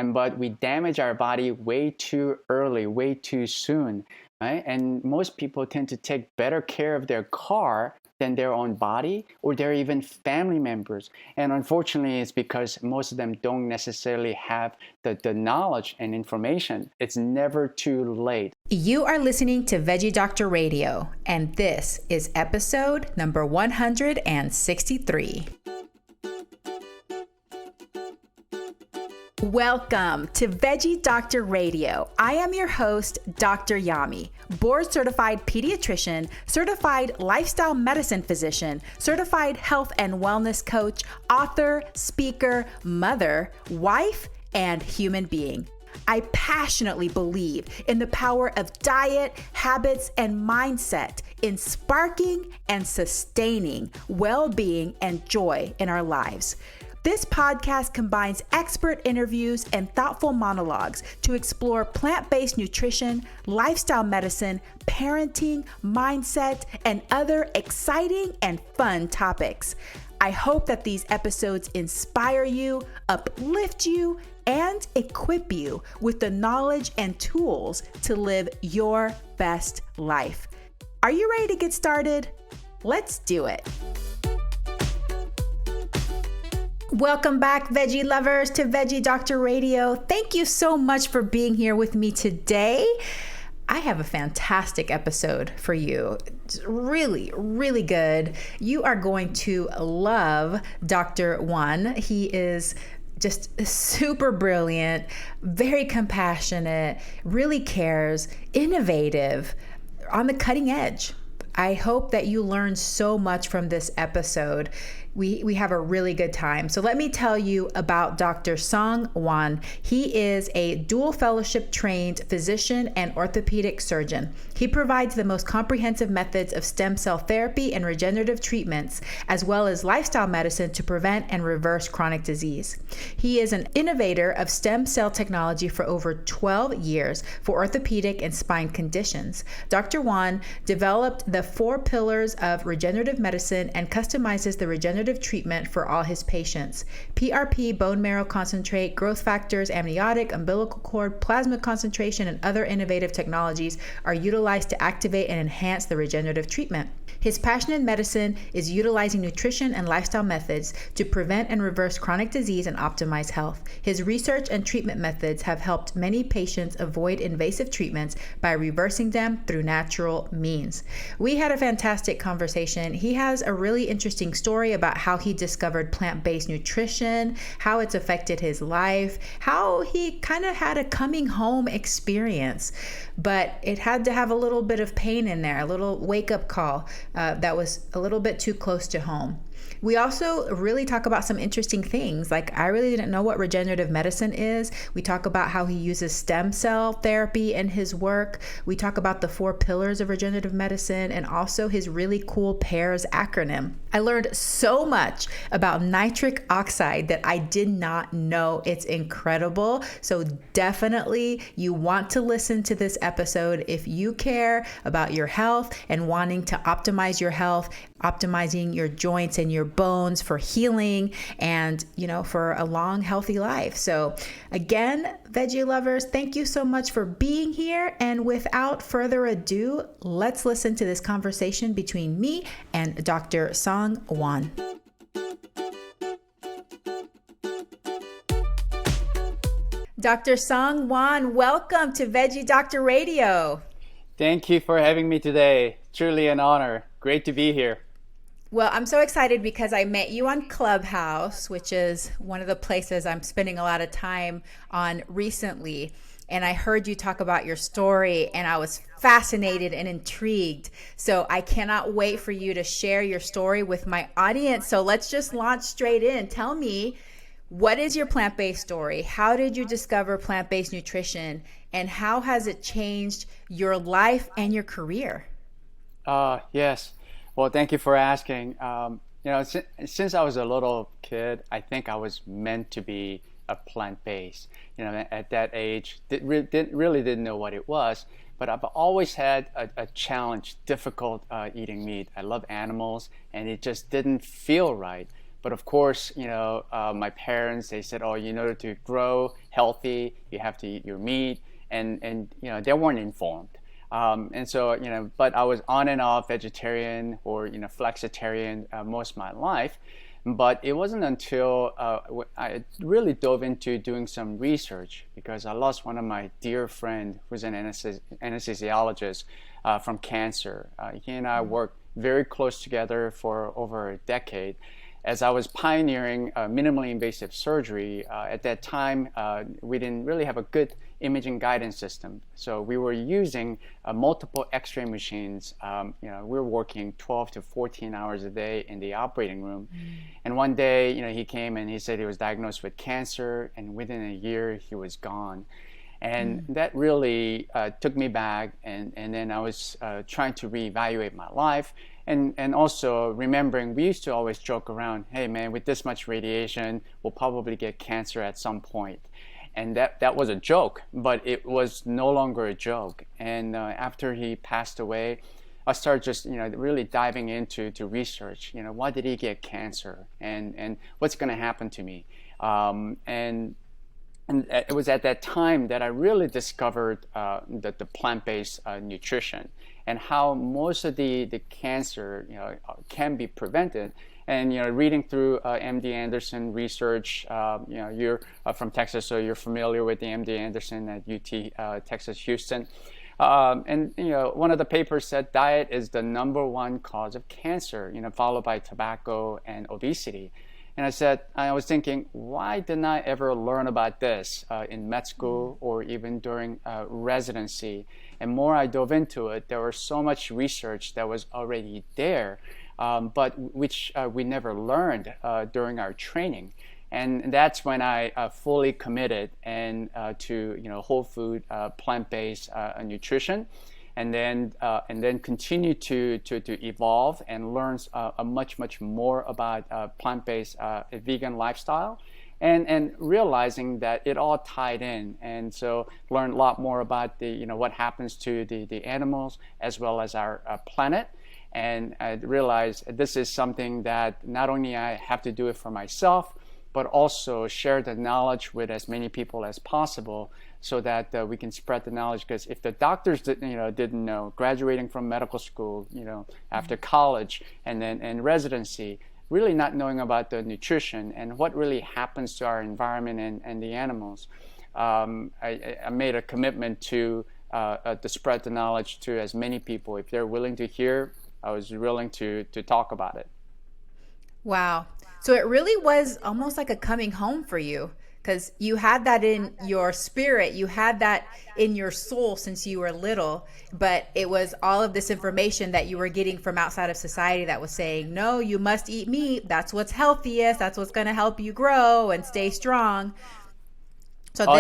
but we damage our body way too early, way too soon, right? And most people tend to take better care of their car than their own body or their even family members. And unfortunately, it's because most of them don't necessarily have the knowledge and information. It's never too late. You are listening to Veggie Doctor Radio, and this is episode number 163. Welcome to Veggie Doctor Radio. I am your host, Dr. Yami, board-certified pediatrician, certified lifestyle medicine physician, certified health and wellness coach, author, speaker, mother, wife, and human being. I passionately believe in the power of diet, habits, and mindset in sparking and sustaining well-being and joy in our lives. This podcast combines expert interviews and thoughtful monologues to explore plant-based nutrition, lifestyle medicine, parenting, mindset, and other exciting and fun topics. I hope that these episodes inspire you, uplift you, and equip you with the knowledge and tools to live your best life. Are you ready to get started? Let's do it. Welcome back, veggie lovers, to Veggie Doctor Radio. Thank you so much for being here with me today. I have a fantastic episode for you. It's really, really good. You are going to love Dr. Seungwon. He is just super brilliant, very compassionate, really cares, innovative, on the cutting edge. I hope that you learned so much from this episode. We have a really good time. So let me tell you about Dr. Seungwon. He is a dual fellowship trained physician and orthopedic surgeon. He provides the most comprehensive methods of stem cell therapy and regenerative treatments, as well as lifestyle medicine to prevent and reverse chronic disease. He is an innovator of stem cell technology for over 12 years for orthopedic and spine conditions. Dr. Seungwon developed the 4 pillars of regenerative medicine and customizes the regenerative treatment for all his patients. PRP, bone marrow concentrate, growth factors, amniotic, umbilical cord, plasma concentration, and other innovative technologies are utilized to activate and enhance the regenerative treatment. His passion in medicine is utilizing nutrition and lifestyle methods to prevent and reverse chronic disease and optimize health. His research and treatment methods have helped many patients avoid invasive treatments by reversing them through natural means. We had a fantastic conversation. He has a really interesting story about how he discovered plant-based nutrition, how it's affected his life, how he kind of had a coming home experience, but it had to have a little bit of pain in there, a little wake-up call that was a little bit too close to home. We also really talk about some interesting things, like I really didn't know what regenerative medicine is. We talk about how he uses stem cell therapy in his work. We talk about the 4 pillars of regenerative medicine and also his really cool PAIRS acronym. I learned so much about nitric oxide that I did not know. It's incredible. So definitely you want to listen to this episode if you care about your health and wanting to optimize your health, optimizing your joints and your bones for healing and, for a long, healthy life. So again, veggie lovers, thank you so much for being here. And without further ado, let's listen to this conversation between me and Dr. Seungwon. Dr. Seungwon, welcome to Veggie Doctor Radio. Thank you for having me today. Truly an honor. Great to be here. Well, I'm so excited because I met you on Clubhouse, which is one of the places I'm spending a lot of time on recently. And I heard you talk about your story and I was fascinated and intrigued. So I cannot wait for you to share your story with my audience. So let's just launch straight in. Tell me, what is your plant-based story? How did you discover plant-based nutrition? And how has it changed your life and your career? Yes. Well, thank you for asking. Since I was a little kid, I think I was meant to be a plant-based. At that age, really didn't know what it was, but I've always had a challenge, difficult eating meat. I love animals, and it just didn't feel right. But of course, my parents, they said, oh, in order to grow healthy, you have to eat your meat. And they weren't informed. And so, but I was on and off vegetarian or, flexitarian most of my life. But it wasn't until I really dove into doing some research, because I lost one of my dear friend who's an anesthesiologist from cancer. He and I worked very close together for over a decade. As I was pioneering minimally invasive surgery, at that time, we didn't really have a good imaging guidance system. So we were using multiple x-ray machines. We were working 12 to 14 hours a day in the operating room. And one day, he came and he said he was diagnosed with cancer, and within a year, he was gone. And that really took me back, and then I was trying to reevaluate my life. And also remembering, we used to always joke around, hey man, with this much radiation, we'll probably get cancer at some point. And that was a joke, but it was no longer a joke. And after he passed away, I started just really diving into research. Why did he get cancer, and what's going to happen to me? And it was at that time that I really discovered the plant-based nutrition, and how most of the cancer can be prevented. And reading through MD Anderson research, you're from Texas, so you're familiar with the MD Anderson at UT Texas Houston. And one of the papers said diet is the #1 cause of cancer, followed by tobacco and obesity. And I was thinking, why didn't I ever learn about this in med school or even during residency? And more I dove into it, there was so much research that was already there, but which we never learned during our training. And that's when I fully committed to whole food, plant-based nutrition. And then continue to evolve and learn much more about plant-based vegan lifestyle, and realizing that it all tied in. And so learned a lot more about what happens to the animals as well as our planet. And I realized this is something that not only I have to do it for myself, but also share the knowledge with as many people as possible, so that we can spread the knowledge. Because if the doctors didn't know, graduating from medical school, after college and residency, really not knowing about the nutrition and what really happens to our environment and the animals, I made a commitment to spread the knowledge to as many people. If they're willing to hear, I was willing to talk about it. Wow. So it really was almost like a coming home for you, because you had that in your spirit, you had that in your soul since you were little, but it was all of this information that you were getting from outside of society that was saying, no, you must eat meat. That's what's healthiest. That's what's going to help you grow and stay strong. So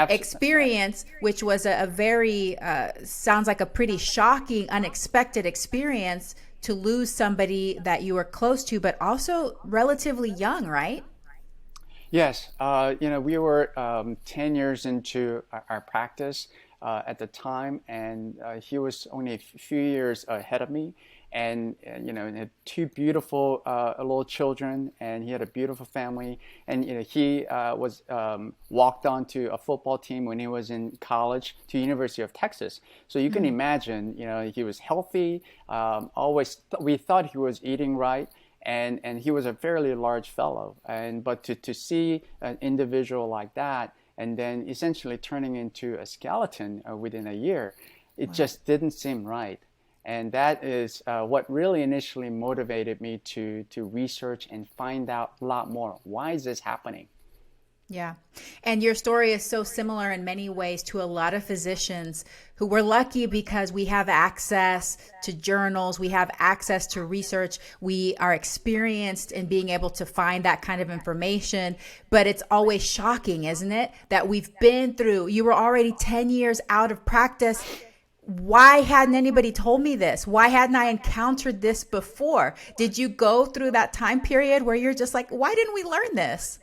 experience, which was a very, sounds like a pretty shocking, unexpected experience, to lose somebody that you were close to, but also relatively young, right? Yes. We were 10 years into our practice at the time, and he was only a few years ahead of me. And had two beautiful little children, and he had a beautiful family. And he was walked onto a football team when he was in college to University of Texas. So you can imagine, he was healthy. We thought he was eating right, and he was a fairly large fellow. But to see an individual like that, and then essentially turning into a skeleton within a year, it just didn't seem right. And that is what really initially motivated me to research and find out a lot more. Why is this happening? Yeah. And your story is so similar in many ways to a lot of physicians who were lucky because we have access to journals, we have access to research, we are experienced in being able to find that kind of information. But it's always shocking, isn't it? That we've been through, you were already 10 years out of practice. Why hadn't anybody told me this? Why hadn't I encountered this before? Did you go through that time period where you're just like, why didn't we learn this?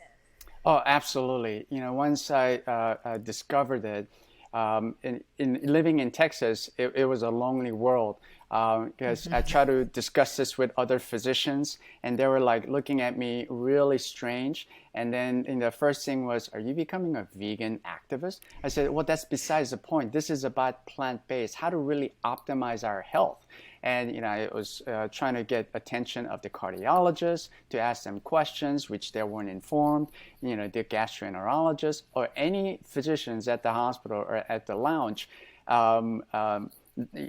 Oh, absolutely. Once I discovered it, in living in Texas, it was a lonely world. Because I tried to discuss this with other physicians, and they were like looking at me really strange. And then the first thing was, "Are you becoming a vegan activist?" I said, "Well, that's besides the point. This is about plant-based, how to really optimize our health." And I was trying to get attention of the cardiologists to ask them questions which they weren't informed. The gastroenterologists or any physicians at the hospital or at the lounge.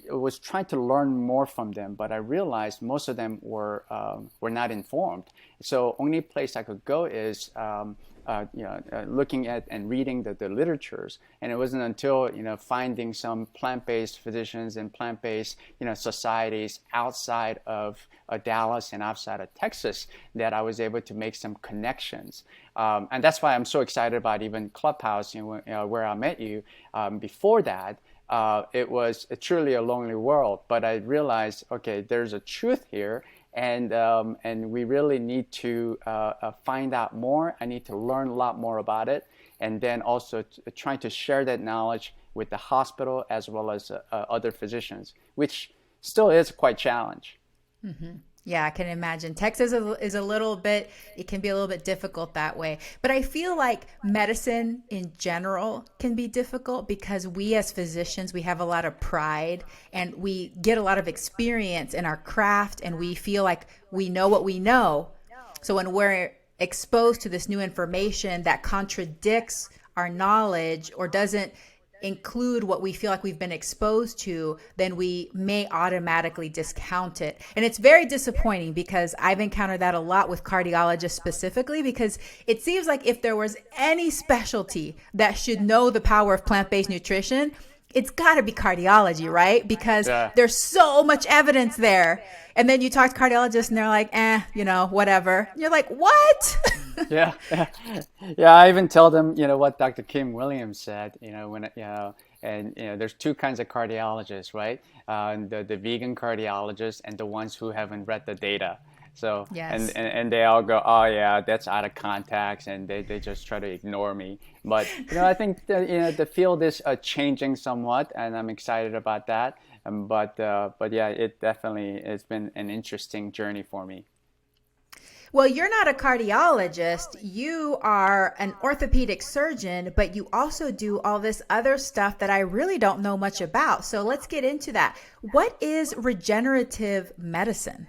Was trying to learn more from them, but I realized most of them were not informed. So only place I could go is looking at and reading the literatures. And it wasn't until finding some plant-based physicians and plant-based societies outside of Dallas and outside of Texas that I was able to make some connections. And that's why I'm so excited about even Clubhouse, where I met you. Before that, it was truly a lonely world, but I realized, okay, there's a truth here, and we really need to find out more. I need to learn a lot more about it, and then also trying to share that knowledge with the hospital as well as other physicians, which still is quite a challenge. Mm-hmm. Yeah, I can imagine. Texas is a little bit, it can be a little bit difficult that way. But I feel like medicine in general can be difficult because we as physicians, we have a lot of pride and we get a lot of experience in our craft and we feel like we know what we know. So when we're exposed to this new information that contradicts our knowledge or doesn't include what we feel like we've been exposed to, then we may automatically discount it. And it's very disappointing because I've encountered that a lot with cardiologists specifically, because it seems like if there was any specialty that should know the power of plant-based nutrition, it's got to be cardiology, right? Because there's so much evidence there. And then you talk to cardiologists and they're like, whatever. And you're like, what? Yeah. I even tell them, what Dr. Kim Williams said, there's two kinds of cardiologists, right? The vegan cardiologists and the ones who haven't read the data. So, yes. and they all go, oh yeah, that's out of context, and they just try to ignore me. But, I think that, the field is changing somewhat, and I'm excited about that. But yeah, it definitely has been an interesting journey for me. Well, you're not a cardiologist. You are an orthopedic surgeon, but you also do all this other stuff that I really don't know much about. So let's get into that. What is regenerative medicine?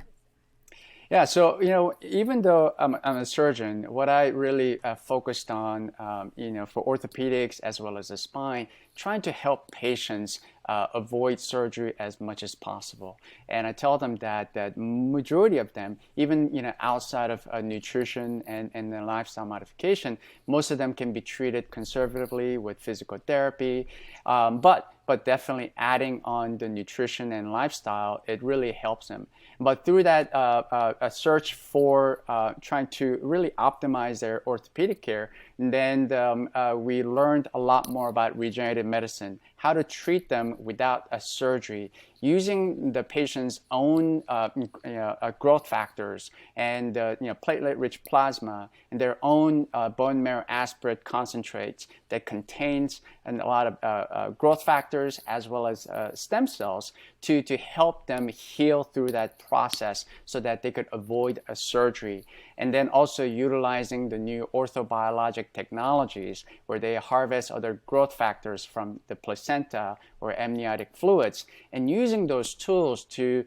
Yeah, so even though I'm a surgeon, what I really focused on, for orthopedics as well as the spine, trying to help patients avoid surgery as much as possible. And I tell them that majority of them, even outside of nutrition and then lifestyle modification, most of them can be treated conservatively with physical therapy, but definitely adding on the nutrition and lifestyle, it really helps them. But through that a search for trying to really optimize their orthopedic care, and then we learned a lot more about regenerative medicine, how to treat them without a surgery, using the patient's own growth factors and platelet-rich plasma and their own bone marrow aspirate concentrates that contains a lot of growth factors as well as stem cells to help them heal through that process so that they could avoid a surgery. And then also utilizing the new orthobiologic technologies where they harvest other growth factors from the placenta or amniotic fluids, and using those tools to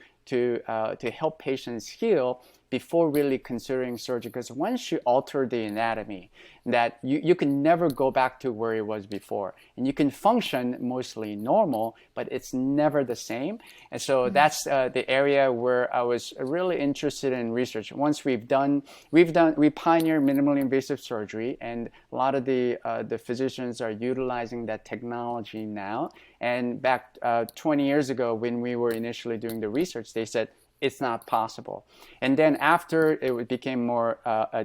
help patients heal before really considering surgery. Because once you alter the anatomy, that you can never go back to where it was before, and you can function mostly normal, but it's never the same. And so that's the area where I was really interested in research. Once we pioneered minimally invasive surgery, and a lot of the physicians are utilizing that technology now. And back 20 years ago, when we were initially doing the research, they said it's not possible. And then after it became more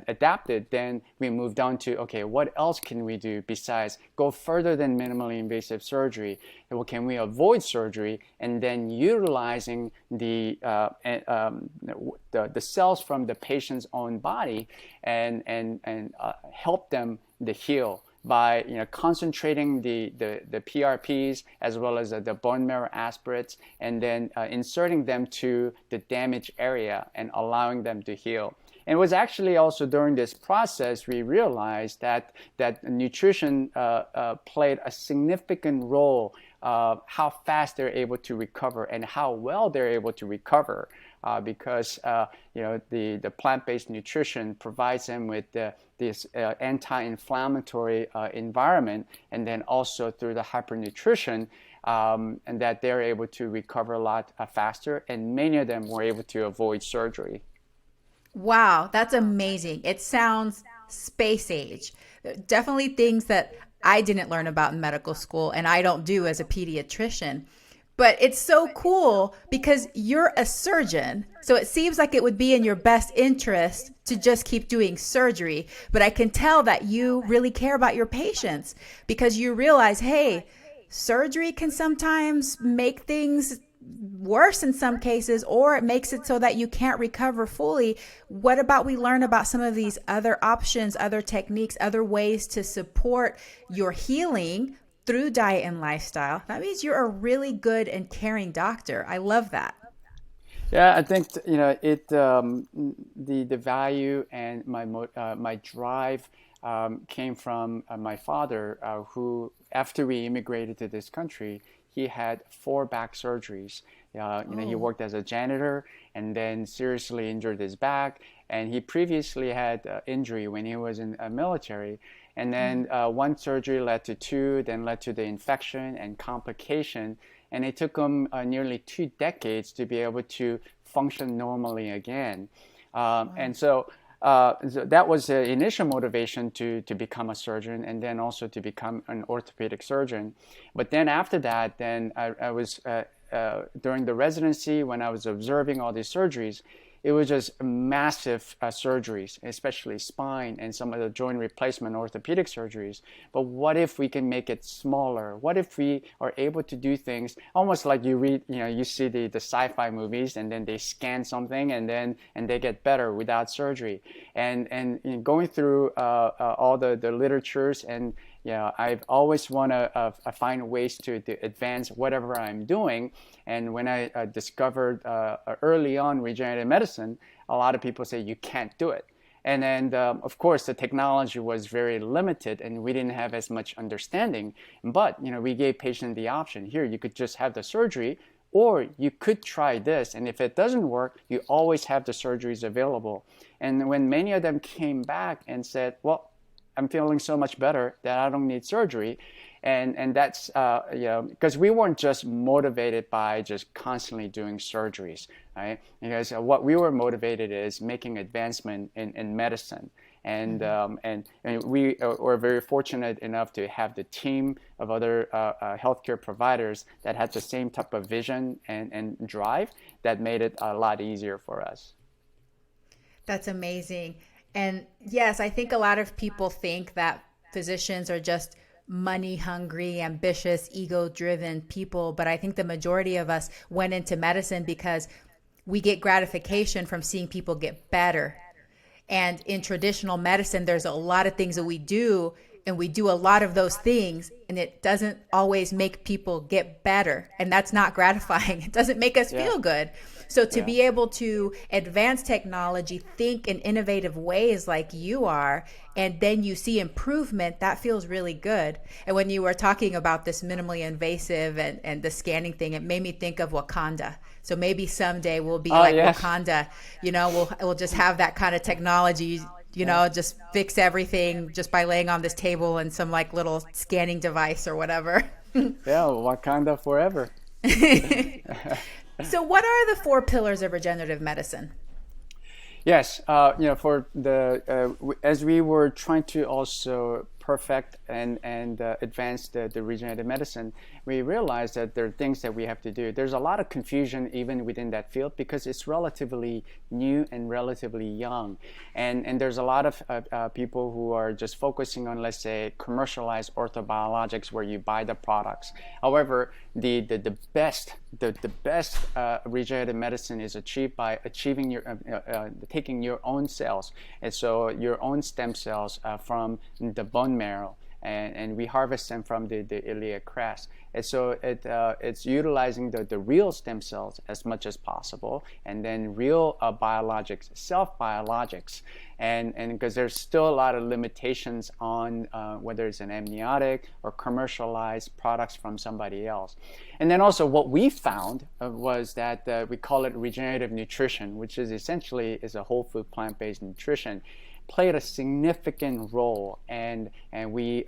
adapted, then we moved on to, okay, what else can we do besides go further than minimally invasive surgery? Well, can we avoid surgery and then utilizing the cells from the patient's own body and help them to heal by concentrating the PRPs as well as the bone marrow aspirates, and then inserting them to the damaged area and allowing them to heal. And it was actually also during this process we realized that nutrition played a significant role how fast they're able to recover and how well they're able to recover, because the plant-based nutrition provides them with this anti-inflammatory environment, and then also through the hypernutrition, and that they're able to recover a lot faster, and many of them were able to avoid surgery. Wow, that's amazing. It sounds space age. Definitely things that I didn't learn about in medical school, and I don't do as a pediatrician. But it's so cool because you're a surgeon. So it seems like it would be in your best interest to just keep doing surgery. But I can tell that you really care about your patients because you realize, hey, surgery can sometimes make things worse in some cases, or it makes it so that you can't recover fully. What about we learn about some of these other options, other techniques, other ways to support your healing through diet and lifestyle? That means you're a really good and caring doctor. I love that. Yeah, I think the value and my drive came from my father, who, after we immigrated to this country, he had 4 back surgeries. He worked as a janitor and then seriously injured his back. And he previously had injury when he was in the military. And then one surgery led to 2, then led to the infection and complication. And it took him nearly 2 decades to be able to function normally again. And so that was the initial motivation to become a surgeon, and then also to become an orthopedic surgeon. But then after that, then I was during the residency, when I was observing all these surgeries, it was just massive surgeries, especially spine and some of the joint replacement orthopedic surgeries. But what if we can make it smaller? What if we are able to do things almost like you read, you see the sci-fi movies, and then they scan something and they get better without surgery. And going through all the literatures, and I've always want to find ways to advance whatever I'm doing. And when I discovered early on regenerative medicine, a lot of people say you can't do it. And then, of course, the technology was very limited, and we didn't have as much understanding. But we gave patients the option. Here, you could just have the surgery, or you could try this. And if it doesn't work, you always have the surgeries available. And when many of them came back and said, well, I'm feeling so much better that I don't need surgery. And that's, because we weren't just motivated by just constantly doing surgeries, right? Because what we were motivated is making advancement in medicine. And we were very fortunate enough to have the team of other healthcare providers that had the same type of vision and drive that made it a lot easier for us. That's amazing. And yes, I think a lot of people think that physicians are just money hungry, ambitious, ego driven people. But I think the majority of us went into medicine because we get gratification from seeing people get better. And in traditional medicine, there's a lot of things that we do, and we do a lot of those things, and it doesn't always make people get better. And that's not gratifying. It doesn't make us feel good. So to be able to advance technology, think in innovative ways like you are, and then you see improvement, that feels really good. And when you were talking about this minimally invasive and the scanning thing, it made me think of Wakanda. So maybe someday we'll be Wakanda, we'll just have that kind of technology, just fix everything just by laying on this table and some like little scanning device or whatever. Yeah, Wakanda forever. So what are the 4 pillars of regenerative medicine? Yes, for as we were trying to also perfect and advance the regenerative medicine, we realized that there are things that we have to do. There's a lot of confusion even within that field because it's relatively new and relatively young. And there's a lot of people who are just focusing on, let's say, commercialized orthobiologics where you buy the products. However, the best regenerative medicine is achieved by taking your own cells, and so your own stem cells from the bone marrow, and we harvest them from the iliac crest. And so it's utilizing the real stem cells as much as possible, and then real biologics, self-biologics. And because there's still a lot of limitations on whether it's an amniotic or commercialized products from somebody else. And then also what we found was that we call it regenerative nutrition, which is essentially is a whole food plant-based nutrition, played a significant role, and we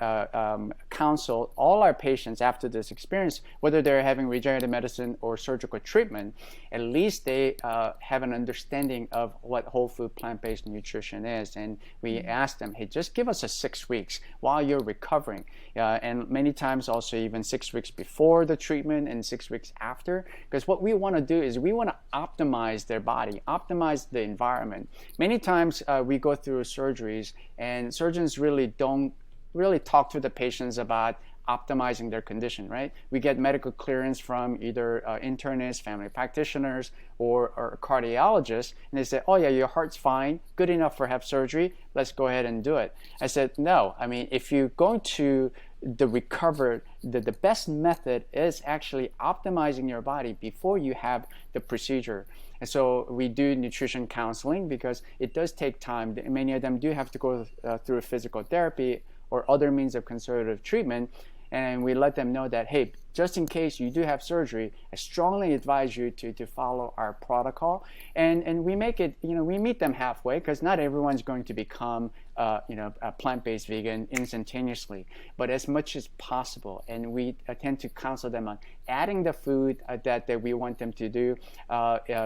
counsel all our patients after this experience, whether they're having regenerative medicine or surgical treatment, at least they have an understanding of what whole food plant-based nutrition is. And we ask them, hey, just give us 6 weeks while you're recovering, and many times also even 6 weeks before the treatment and 6 weeks after, because what we want to do is we want to optimize their body, optimize the environment. Many times we go through surgeries, and surgeons really don't really talk to the patients about optimizing their condition, right? We get medical clearance from either internists, family practitioners, or cardiologists, and they say, oh yeah, your heart's fine, good enough for have surgery, let's go ahead and do it. I said, no, I mean, if you're going to recover, the best method is actually optimizing your body before you have the procedure. And so we do nutrition counseling because it does take time. Many of them do have to go through physical therapy or other means of conservative treatment. And we let them know that, hey, just in case you do have surgery, I strongly advise you to follow our protocol. And we make it, we meet them halfway, because not everyone's going to become, a plant-based vegan instantaneously, but as much as possible. And we tend to counsel them on adding the food that we want them to do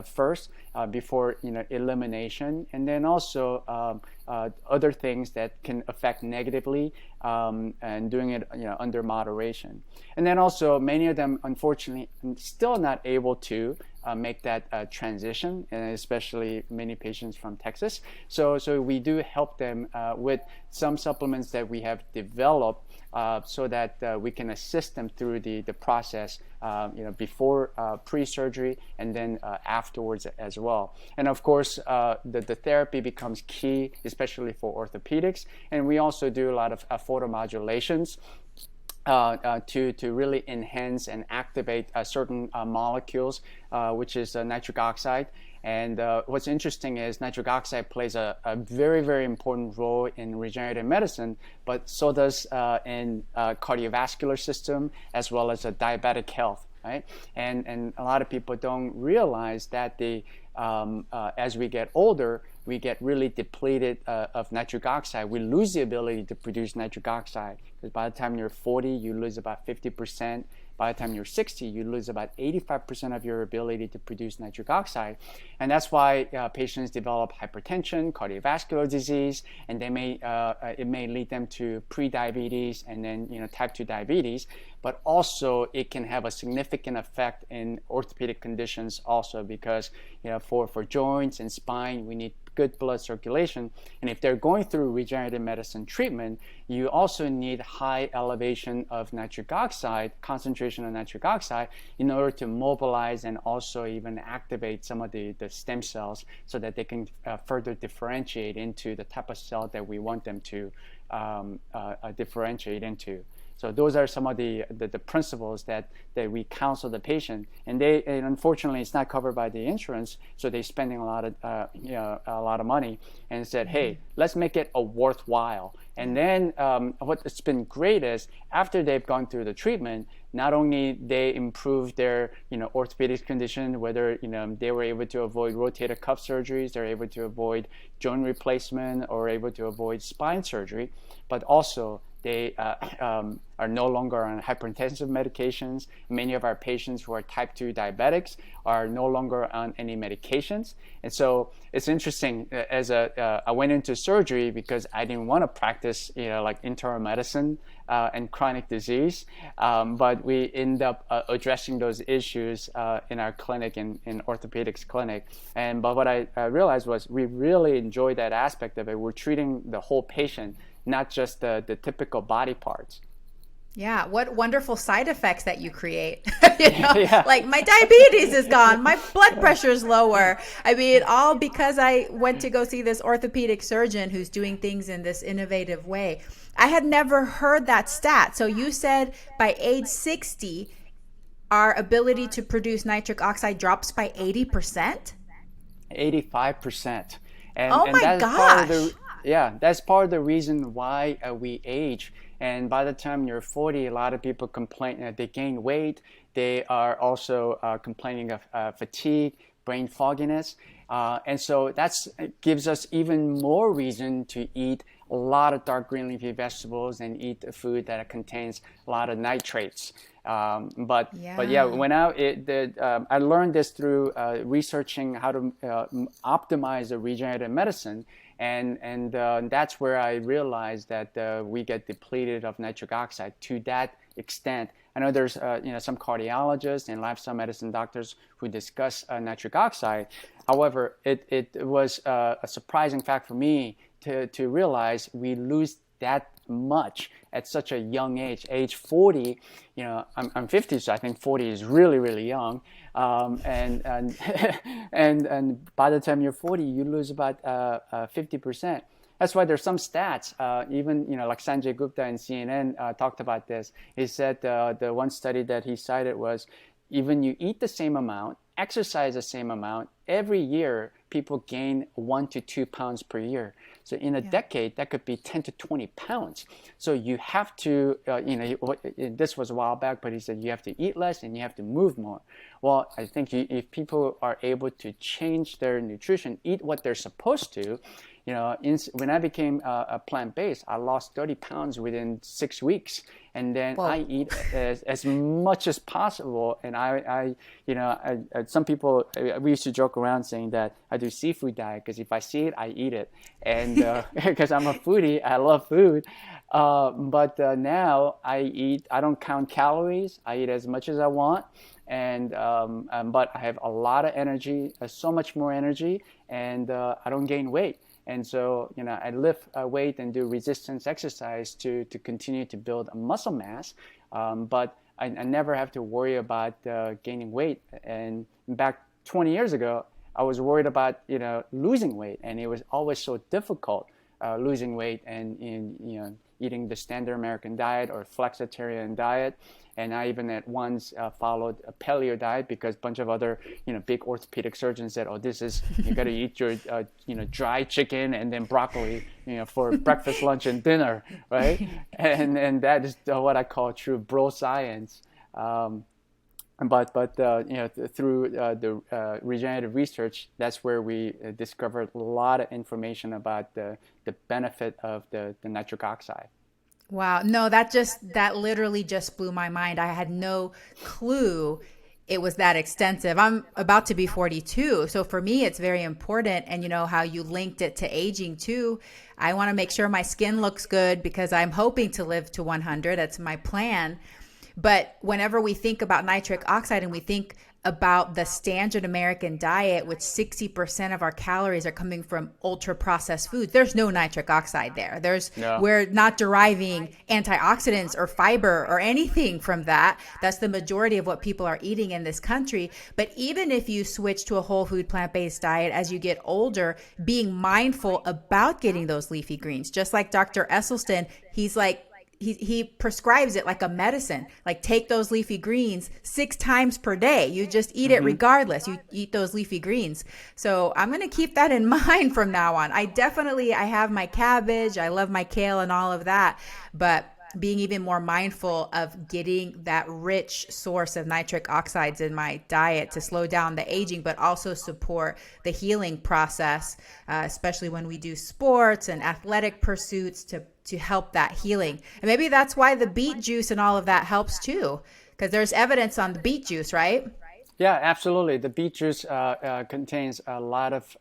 first before, elimination, and then also other things that can affect negatively, and doing it, under moderation. And then also many of them, unfortunately, still not able to make that transition, and especially many patients from Texas. So we do help them with some supplements that we have developed so that we can assist them through the process, before pre-surgery and then afterwards as well. And of course, the therapy becomes key, especially for orthopedics. And we also do a lot of photomodulations to really enhance and activate certain molecules, which is nitric oxide. And what's interesting is nitric oxide plays a very, very important role in regenerative medicine, but so does in cardiovascular system as well as diabetic health, right? And a lot of people don't realize that as we get older, we get really depleted of nitric oxide. We lose the ability to produce nitric oxide, because by the time you're 40, you lose about 50%. By the time you're 60, you lose about 85% of your ability to produce nitric oxide. And that's why patients develop hypertension, cardiovascular disease, and it may lead them to pre-diabetes and then type 2 diabetes. But also it can have a significant effect in orthopedic conditions also, because for joints and spine, we need good blood circulation. And if they're going through regenerative medicine treatment, you also need high elevation of nitric oxide, concentration of nitric oxide, in order to mobilize and also even activate some of the stem cells so that they can further differentiate into the type of cell that we want them to differentiate into. So those are some of the principles that we counsel the patient, and unfortunately it's not covered by the insurance, so they're spending a lot of money, and said, hey, let's make it a worthwhile. And then what's been great is after they've gone through the treatment, not only they improve their orthopedic condition, whether they were able to avoid rotator cuff surgeries, they're able to avoid joint replacement, or able to avoid spine surgery, but also they are no longer on hypertensive medications. Many of our patients who are type 2 diabetics are no longer on any medications. And so it's interesting, I went into surgery because I didn't want to practice, like internal medicine and chronic disease. But we end up addressing those issues in our clinic, in orthopedics clinic. But what I realized was we really enjoy that aspect of it. We're treating the whole patient, not just the typical body parts. Yeah, what wonderful side effects that you create. You know, Yeah. like my diabetes is gone, my blood pressure is lower. I mean, all because I went to go see this orthopedic surgeon who's doing things in this innovative way. I had never heard that stat. So you said by age 60, our ability to produce nitric oxide drops by 80%? 85%. Oh And my that's part of gosh. the yeah, that's part of the reason why we age. And by the time you're 40, a lot of people complain they gain weight. They are also complaining of fatigue, brain fogginess. And so that's gives us even more reason to eat a lot of dark green leafy vegetables and eat food that contains a lot of nitrates. But yeah, when I learned this through researching how to optimize the regenerative medicine, and that's where I realized that we get depleted of nitric oxide to that extent. I know there's some cardiologists and lifestyle medicine doctors who discuss nitric oxide. However, it was a surprising fact for me to realize we lose that much at such a young age 40. I'm 50, so I think 40 is really, really young. And and by the time you're 40, you lose about 50%. That's why there's some stats, even like Sanjay Gupta in CNN talked about this. He said the one study that he cited was even you eat the same amount, exercise the same amount, every year people gain 1 to 2 pounds per year. So in a decade, that could be 10 to 20 pounds. So you have to, this was a while back, but he said you have to eat less and you have to move more. Well, I think if people are able to change their nutrition, eat what they're supposed to, when I became a plant-based, I lost 30 pounds within 6 weeks. And then I eat as much as possible. And some people, we used to joke around saying that I do seafood diet because if I see it, I eat it. And because I'm a foodie, I love food. But now I don't count calories. I eat as much as I want. But I have a lot of energy, so much more energy, and I don't gain weight. And so, I lift weight and do resistance exercise to continue to build a muscle mass. But I never have to worry about gaining weight. And back 20 years ago, I was worried about, losing weight. And it was always so difficult losing weight and eating the standard American diet or flexitarian diet. And I even at once followed a paleo diet because a bunch of other, big orthopedic surgeons said, "Oh, you got to eat your, dry chicken and then broccoli, for breakfast, lunch, and dinner, right?" And that is what I call true bro science. But through the regenerative research, that's where we discovered a lot of information about the benefit of the nitric oxide. Wow. No, that literally just blew my mind. I had no clue it was that extensive. I'm about to be 42. So for me, it's very important. And how you linked it to aging too. I want to make sure my skin looks good because I'm hoping to live to 100. That's my plan. But whenever we think about nitric oxide and we think about the standard American diet, which 60% of our calories are coming from ultra processed foods, there's no nitric oxide there. We're not deriving antioxidants or fiber or anything from that. That's the majority of what people are eating in this country. But even if you switch to a whole food plant-based diet as you get older, being mindful about getting those leafy greens, just like Dr. Esselstyn, he's like, he prescribes it like a medicine, like take those leafy greens 6 times per day. You just eat it regardless. You eat those leafy greens. So I'm going to keep that in mind from now on. I have my cabbage. I love my kale and all of that, but being even more mindful of getting that rich source of nitric oxides in my diet to slow down the aging, but also support the healing process, especially when we do sports and athletic pursuits to help that healing. And maybe that's why the beet juice and all of that helps too, because there's evidence on the beet juice, right? Yeah, absolutely. The beet juice contains a lot of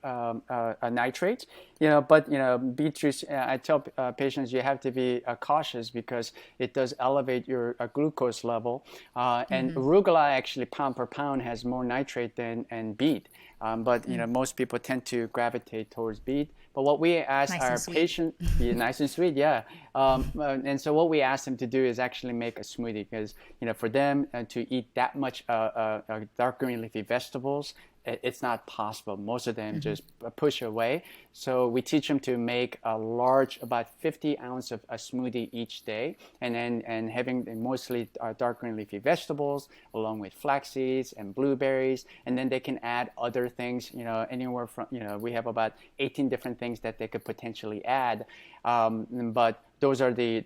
nitrates, But beet juice, I tell patients you have to be cautious because it does elevate your glucose level. And arugula actually pound per pound has more nitrate than beet. But most people tend to gravitate towards beet. But what we ask Nice our and sweet. patient, yeah, nice and sweet, yeah. And so what we ask them to do is actually make a smoothie because for them to eat that much dark green leafy vegetables, it's not possible. Most of them just push away. So we teach them to make a large, about 50 ounce of a smoothie each day, and having mostly dark green leafy vegetables along with flax seeds and blueberries, and then they can add other things. Anywhere from we have about 18 different things that they could potentially add, but those are the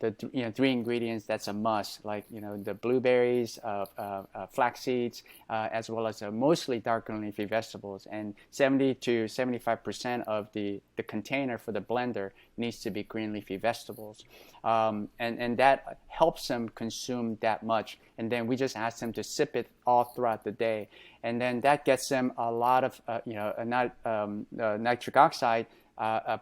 3 ingredients that's a must, like the blueberries, flax seeds, as well as mostly dark green leafy vegetables. And 70 to 75% of the container for the blender needs to be green leafy vegetables, and that helps them consume that much. And then we just ask them to sip it all throughout the day, and then that gets them a lot of not nitric oxide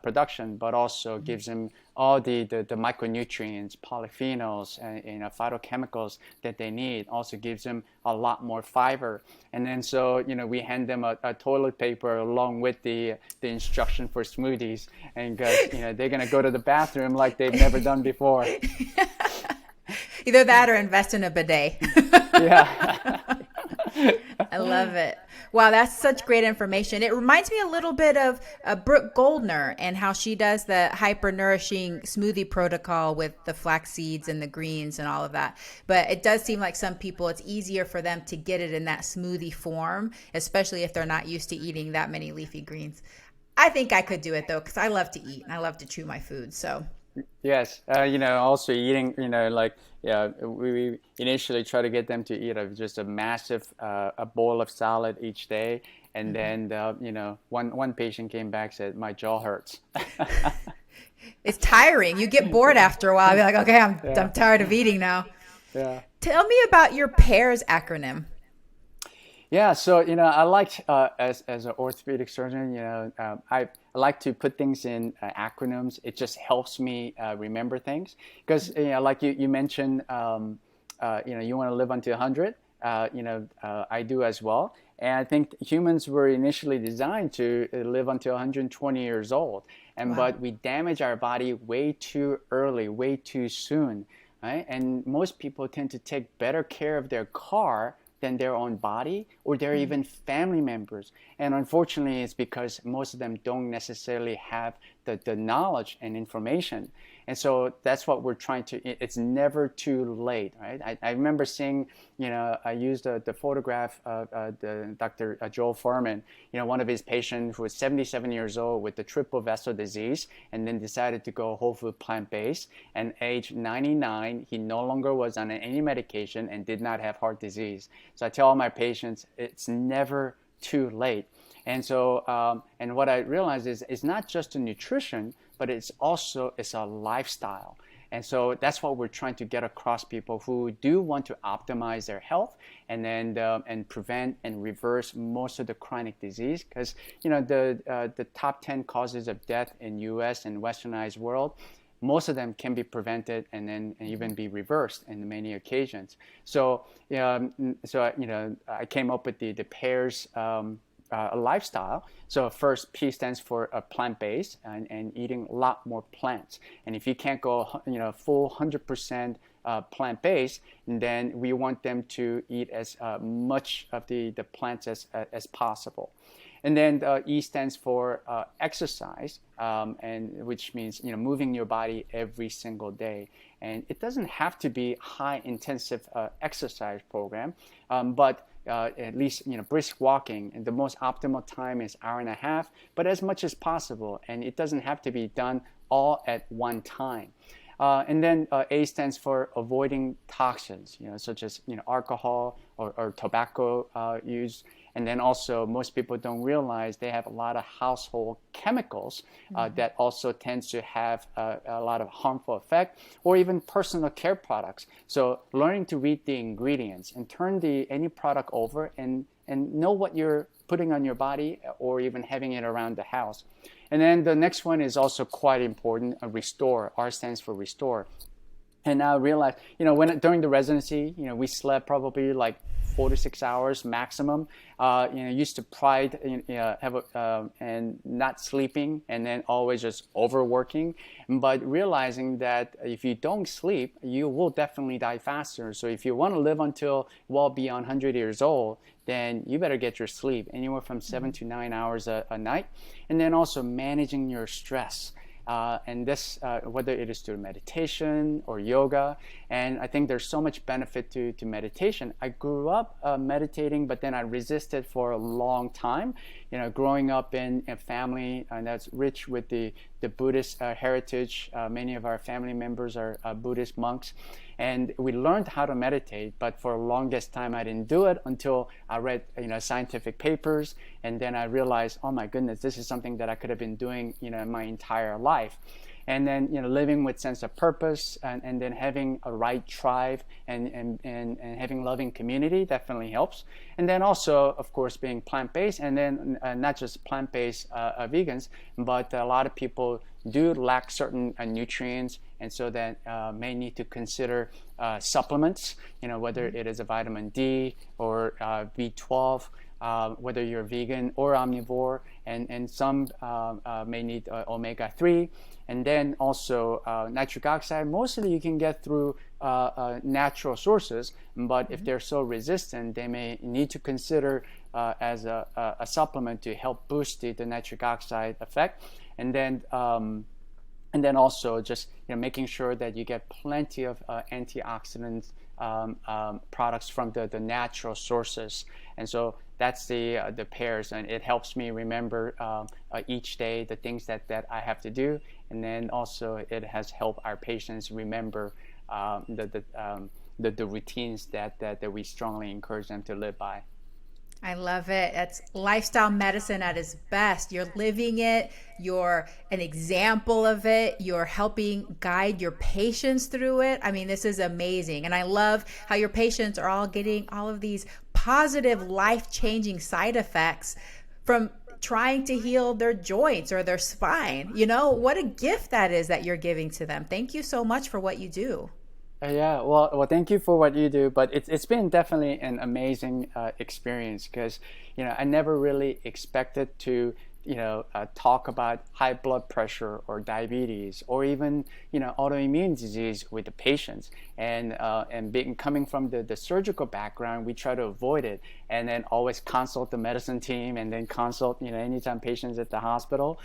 production, but also gives them all the micronutrients, polyphenols, and phytochemicals that they need. Also gives them a lot more fiber. And then so we hand them a toilet paper along with the instruction for smoothies, and they're gonna go to the bathroom like they've never done before. Either that or invest in a bidet. Yeah. I love it. Wow, that's such great information. It reminds me a little bit of Brooke Goldner and how she does the hyper nourishing smoothie protocol with the flax seeds and the greens and all of that. But it does seem like some people, it's easier for them to get it in that smoothie form, especially if they're not used to eating that many leafy greens. I think I could do it though, because I love to eat and I love to chew my food. So yes, also eating, we initially try to get them to eat just a massive a bowl of salad each day, and then one patient came back, said my jaw hurts. It's tiring. You get bored after a while. You're like, okay, I'm tired of eating now. Yeah. Tell me about your PAIRS acronym. Yeah, so I like as an orthopedic surgeon, I like to put things in acronyms. It just helps me remember things because like you mentioned, you want to live until 100. I do as well, and I think humans were initially designed to live until 120 years old, but we damage our body way too early, way too soon, right? And most people tend to take better care of their car than their own body or their even family members. And unfortunately, it's because most of them don't necessarily have the knowledge and information. And so that's what we're trying to, it's never too late, right? I remember seeing, I used the photograph of Dr. Joel Furman, one of his patients who was 77 years old with the triple vessel disease, and then decided to go whole food plant-based. And age 99, he no longer was on any medication and did not have heart disease. So I tell all my patients, it's never too late. And so, and what I realized is it's not just a nutrition, but it's a lifestyle. And so that's what we're trying to get across people who do want to optimize their health and then and prevent and reverse most of the chronic disease. Because the top 10 causes of death in U.S. and Westernized world, most of them can be prevented and then even be reversed in many occasions. So I came up with the PAIRS lifestyle. So first, P stands for plant-based and eating a lot more plants. And if you can't go full 100% plant-based, then we want them to eat as much of the plants as possible. And then E stands for exercise, and which means moving your body every single day. And it doesn't have to be high intensive exercise program, but at least brisk walking, and the most optimal time is 1.5 hours, but as much as possible, and it doesn't have to be done all at one time. And then A stands for avoiding toxins, such as alcohol or tobacco use. And then also, most people don't realize they have a lot of household chemicals that also tends to have a lot of harmful effect, or even personal care products. So learning to read the ingredients and turn any product over and know what you're putting on your body or even having it around the house. And then the next one is also quite important, restore. R stands for restore. And I realized, during the residency, we slept probably like 4 to 6 hours maximum. Used to pride and not sleeping, and then always just overworking. But realizing that if you don't sleep, you will definitely die faster. So if you want to live until well beyond 100 years old, then you better get your sleep, anywhere from 7 to 9 hours a night. And then also managing your stress. And this, whether it is through meditation or yoga, and I think there's so much benefit to meditation. I grew up meditating, but then I resisted for a long time. Growing up in a family that's rich with the Buddhist heritage. Many of our family members are Buddhist monks. And we learned how to meditate, but for the longest time I didn't do it until I read scientific papers, and then I realized, oh my goodness, this is something that I could have been doing my entire life. And then living with sense of purpose, and then having a right tribe and having loving community definitely helps. And then also, of course, being plant-based, and then not just plant-based vegans, but a lot of people do lack certain nutrients, and so that may need to consider supplements, whether it is a vitamin D or B12, whether you're vegan or omnivore, and some may need omega-3. And then also nitric oxide, mostly you can get through natural sources, but if they're so resistant, they may need to consider as a supplement to help boost the nitric oxide effect. And then also just making sure that you get plenty of antioxidant products from the natural sources. And so that's the pairs, and it helps me remember each day the things that I have to do. And then also it has helped our patients remember the routines that we strongly encourage them to live by. I love it. That's lifestyle medicine at its best. You're living it. You're an example of it. You're helping guide your patients through it. I mean, this is amazing. And I love how your patients are all getting all of these positive, life-changing side effects from trying to heal their joints or their spine. What a gift that is that you're giving to them. Thank you so much for what you do. Yeah, well, thank you for what you do, but it's been definitely an amazing experience, because I never really expected to talk about high blood pressure or diabetes or even autoimmune disease with the patients, and coming from the surgical background, we try to avoid it, and then always consult the medicine team, and then consult anytime patients at the hospital,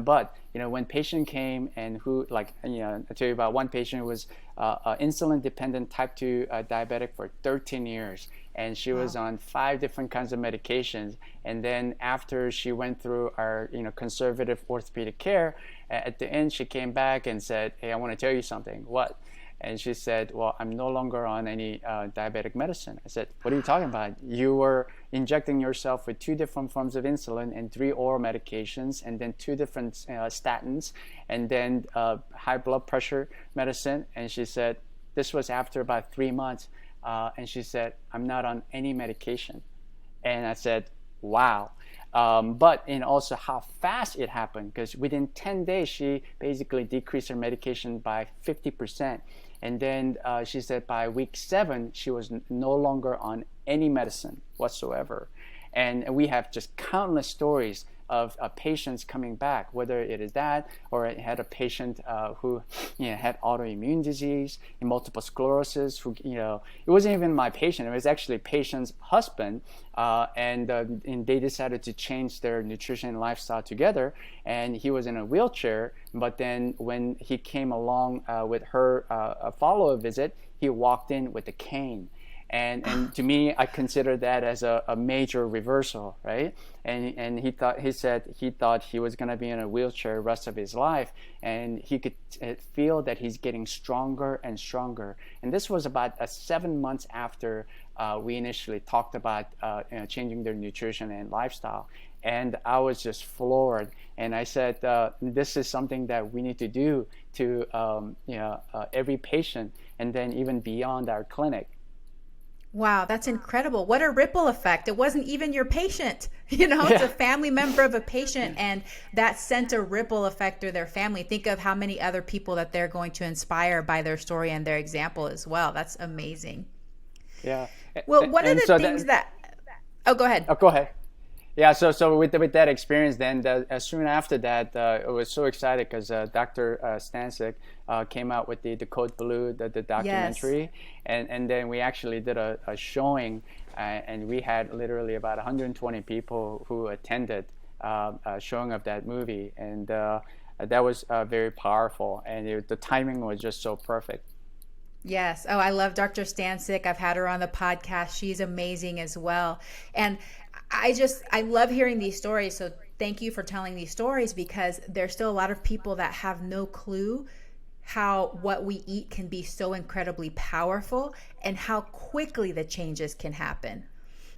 but when patient came, and who, like, I tell you about one patient who was insulin dependent type 2 diabetic for 13 years, and she was on 5 different kinds of medications. And then after she went through our conservative orthopedic care, at the end she came back and said, hey, I want to tell you something. What? And she said, well, I'm no longer on any diabetic medicine. I said, what are you talking about? You were injecting yourself with 2 different forms of insulin and 3 oral medications, and then 2 different statins, and then high blood pressure medicine. And she said, this was after about 3 months. And she said, I'm not on any medication. And I said, wow. But also how fast it happened, because within 10 days, she basically decreased her medication by 50%. And then she said by week 7, she was no longer on any medicine whatsoever. And we have just countless stories of patients coming back, whether it is that, or I had a patient who had autoimmune disease and multiple sclerosis, who it wasn't even my patient, it was actually patient's husband, and they decided to change their nutrition and lifestyle together, and he was in a wheelchair, but then when he came along with her follow-up visit, he walked in with a cane. And to me, I consider that as a major reversal, right? And he said he thought he was going to be in a wheelchair the rest of his life, and he could feel that he's getting stronger and stronger. And this was about 7 months after we initially talked about changing their nutrition and lifestyle. And I was just floored. And I said, this is something that we need to do to every patient, and then even beyond our clinic. Wow, that's incredible. What a ripple effect. It wasn't even your patient. It's Yeah. a family member of a patient, and that sent a ripple effect through their family. Think of how many other people that they're going to inspire by their story and their example as well. That's amazing. Yeah. Well, one of And the so things that, oh, go ahead. oh, go ahead. Yeah, so with that experience, then soon after that, I was so excited because Dr. Stancic came out with the Code Blue, the Yes. documentary, and then we actually did a showing, and we had literally about 120 people who attended a showing of that movie, and that was very powerful, and the timing was just so perfect. Yes. Oh, I love Dr. Stancic. I've had her on the podcast. She's amazing as well. And I love hearing these stories. So thank you for telling these stories, because there's still a lot of people that have no clue how what we eat can be so incredibly powerful and how quickly the changes can happen.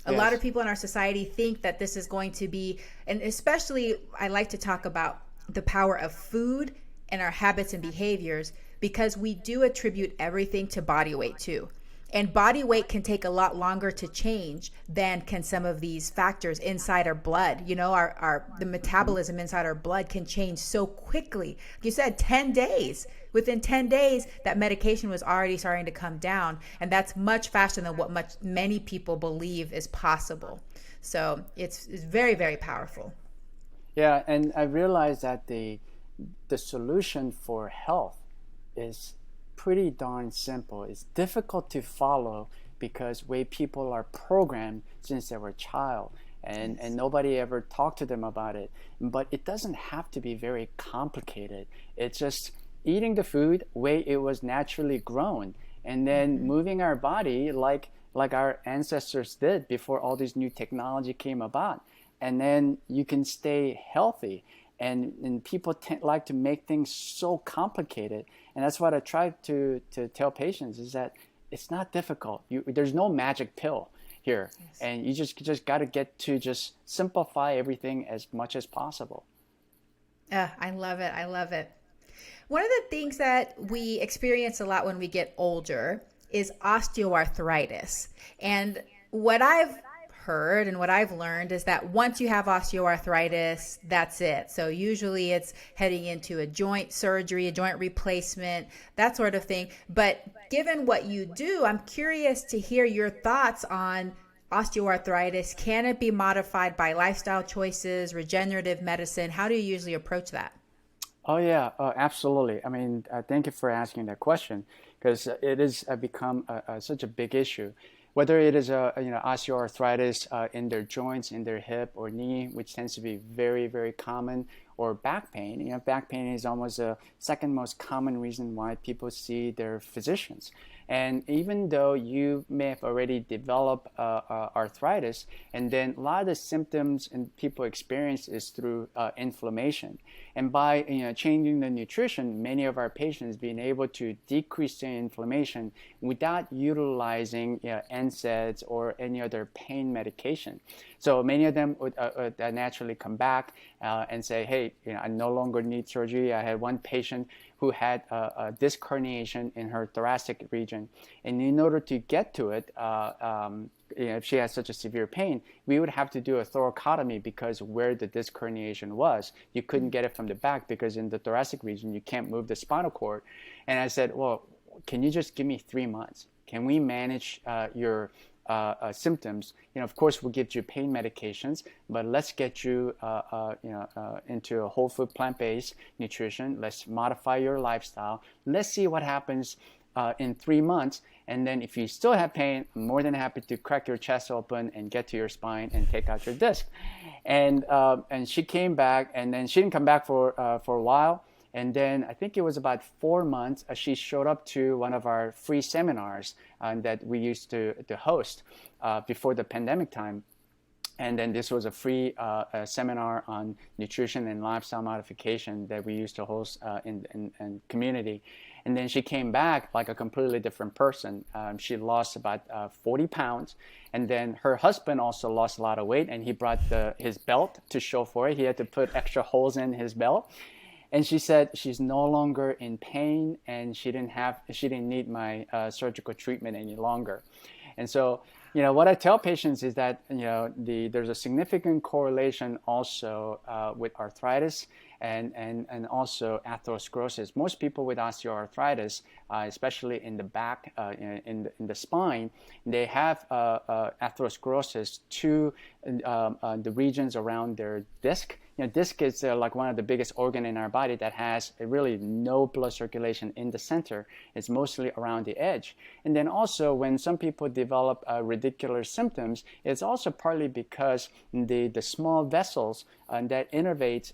A lot Yes. of people in our society think that this is going to be, and especially I like to talk about the power of food and our habits and behaviors, because we do attribute everything to body weight too. And body weight can take a lot longer to change than can some of these factors inside our blood. Our the metabolism inside our blood can change so quickly. You said 10 days. Within 10 days, that medication was already starting to come down. And that's much faster than what many people believe is possible. So it's very, very powerful. Yeah, and I realized that the solution for health is pretty darn simple. It's difficult to follow because way people are programmed since they were a child, and nobody ever talked to them about it. But it doesn't have to be very complicated. It's just eating the food way it was naturally grown, and then moving our body like our ancestors did before all this new technology came about, and then you can stay healthy. And people like to make things so complicated, and that's what I try to tell patients is that it's not difficult. There's no magic pill here. Yes. And you just got to get to just simplify everything as much as possible. I love it. I love it. One of the things that we experience a lot when we get older is osteoarthritis. And what I've heard and what I've learned is that once you have osteoarthritis, that's it. So usually it's heading into a joint surgery, a joint replacement, that sort of thing. But given what you do, I'm curious to hear your thoughts on osteoarthritis. Can it be modified by lifestyle choices, regenerative medicine? How do you usually approach that? Oh yeah, absolutely. I mean, thank you for asking that question, because it has become such a big issue. Whether it is osteoarthritis in their joints, in their hip or knee, which tends to be very, very common, or back pain. Back pain is almost the second most common reason why people see their physicians. And even though you may have already developed arthritis, and then a lot of the symptoms and people experience is through inflammation. And by changing the nutrition, many of our patients being able to decrease the inflammation without utilizing NSAIDs or any other pain medication. So many of them would naturally come back and say, hey, I no longer need surgery. I had one patient who had a disc herniation in her thoracic region. And in order to get to it, if she has such a severe pain, we would have to do a thoracotomy, because where the disc herniation was, you couldn't get it from the back, because in the thoracic region, you can't move the spinal cord. And I said, well, can you just give me 3 months? Can we manage your symptoms? Of course, we'll give you pain medications, but let's get you, into a whole food plant-based nutrition. Let's modify your lifestyle. Let's see what happens in 3 months. And then if you still have pain, I'm more than happy to crack your chest open and get to your spine and take out your disc. And she came back, and then she didn't come back for a while. And then I think it was about 4 months, she showed up to one of our free seminars that we used to host before the pandemic time. And then this was a free seminar on nutrition and lifestyle modification that we used to host in community. And then she came back like a completely different person. She lost about 40 pounds. And then her husband also lost a lot of weight, and he brought his belt to show for it. He had to put extra holes in his belt. And she said she's no longer in pain, and she didn't need my surgical treatment any longer. And so, what I tell patients is that, there's a significant correlation also with arthritis and also atherosclerosis. Most people with osteoarthritis, especially in the back, in the spine, they have atherosclerosis to the regions around their disc. Disc is like one of the biggest organ in our body that has really no blood circulation in the center. It's mostly around the edge. And then also when some people develop radicular symptoms, it's also partly because the small vessels that innervates,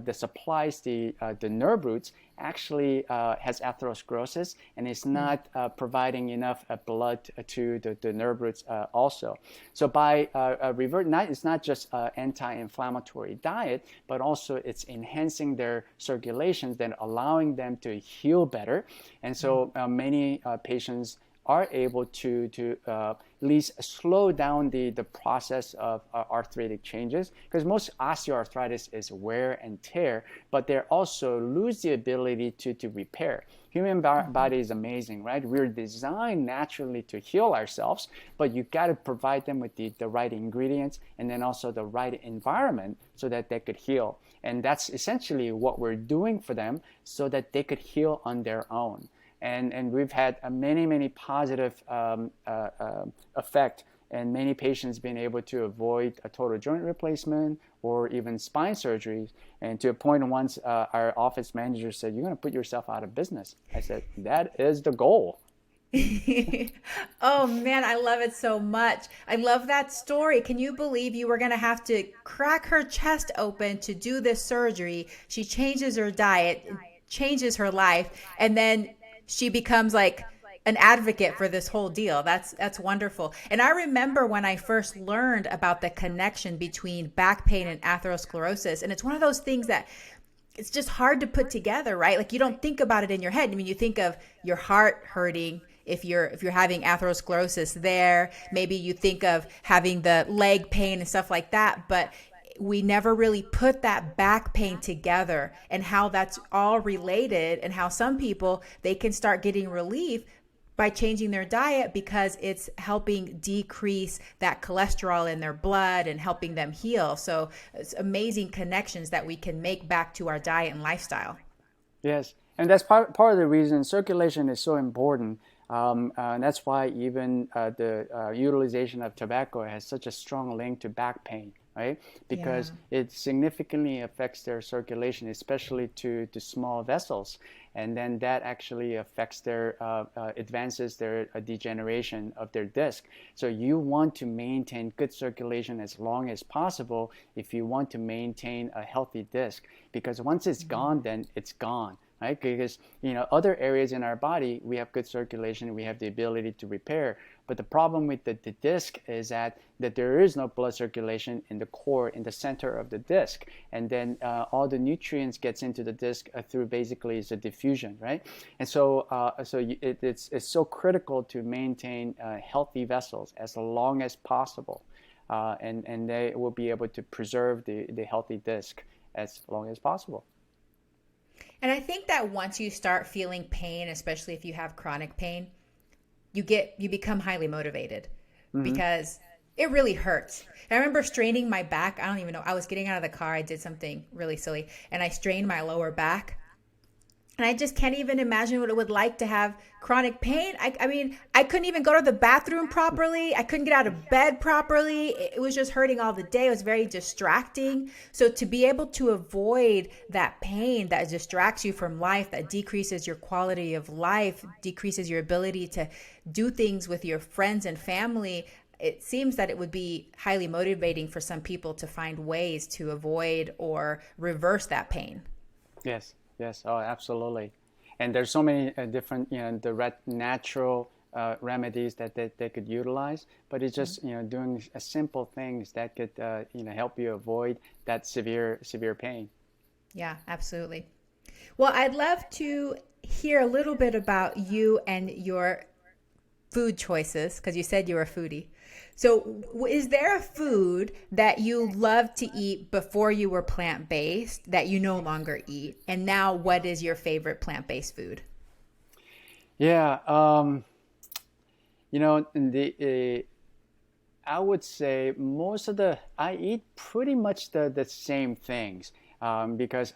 that supplies the nerve roots actually has atherosclerosis and is not providing enough blood to the nerve roots also. So by it's not just anti-inflammatory diet, but also it's enhancing their circulations, then allowing them to heal better. And so many patients are able to at least slow down the process of arthritic changes, because most osteoarthritis is wear and tear, but they also lose the ability to repair. Human body is amazing, right? We're designed naturally to heal ourselves, but you got to provide them with the right ingredients and then also the right environment so that they could heal. And that's essentially what we're doing for them so that they could heal on their own. And we've had many positive effect, and many patients being able to avoid a total joint replacement or even spine surgeries. And to a point, once our office manager said, "You're going to put yourself out of business." I said, "That is the goal." Oh man, I love it so much. I love that story. Can you believe you were going to have to crack her chest open to do this surgery? She changes her diet, changes her life, and then she becomes like an advocate for this whole deal. That's wonderful. And I remember when I first learned about the connection between back pain and atherosclerosis, and it's one of those things that it's just hard to put together, right? Like you don't think about it in your head. I mean, you think of your heart hurting if you're having atherosclerosis there. Maybe you think of having the leg pain and stuff like that, but we never really put that back pain together and how that's all related, and how some people, they can start getting relief by changing their diet because it's helping decrease that cholesterol in their blood and helping them heal. So it's amazing connections that we can make back to our diet and lifestyle. Yes, and that's part of the reason circulation is so important. And that's why even the utilization of tobacco has such a strong link to back pain, right? Because it significantly affects their circulation, especially to small vessels. And then that actually affects their, advances their degeneration of their disc. So you want to maintain good circulation as long as possible if you want to maintain a healthy disc. Because once it's gone, then it's gone. Right? Because other areas in our body, we have good circulation, we have the ability to repair. But the problem with the disc is that there is no blood circulation in the core, in the center of the disc, and then all the nutrients gets into the disc through basically is a diffusion, right? And so it's so critical to maintain healthy vessels as long as possible, and they will be able to preserve the healthy disc as long as possible. And I think that once you start feeling pain, especially if you have chronic pain, you become highly motivated because it really hurts. And I remember straining my back. I don't even know. I was getting out of the car. I did something really silly and I strained my lower back. And I just can't even imagine what it would like to have chronic pain. I mean, I couldn't even go to the bathroom properly. I couldn't get out of bed properly. It was just hurting all the day. It was very distracting. So to be able to avoid that pain that distracts you from life, that decreases your quality of life, decreases your ability to do things with your friends and family, it seems that it would be highly motivating for some people to find ways to avoid or reverse that pain. Yes. Yes, oh, absolutely. And there's so many different, direct natural remedies that they could utilize, but it's just, doing simple things that could, help you avoid that severe pain. Yeah, absolutely. Well, I'd love to hear a little bit about you and your food choices, because you said you were a foodie. So is there a food that you loved to eat before you were plant-based that you no longer eat? And now what is your favorite plant-based food? Yeah, You know, I would say I eat pretty much the same things, because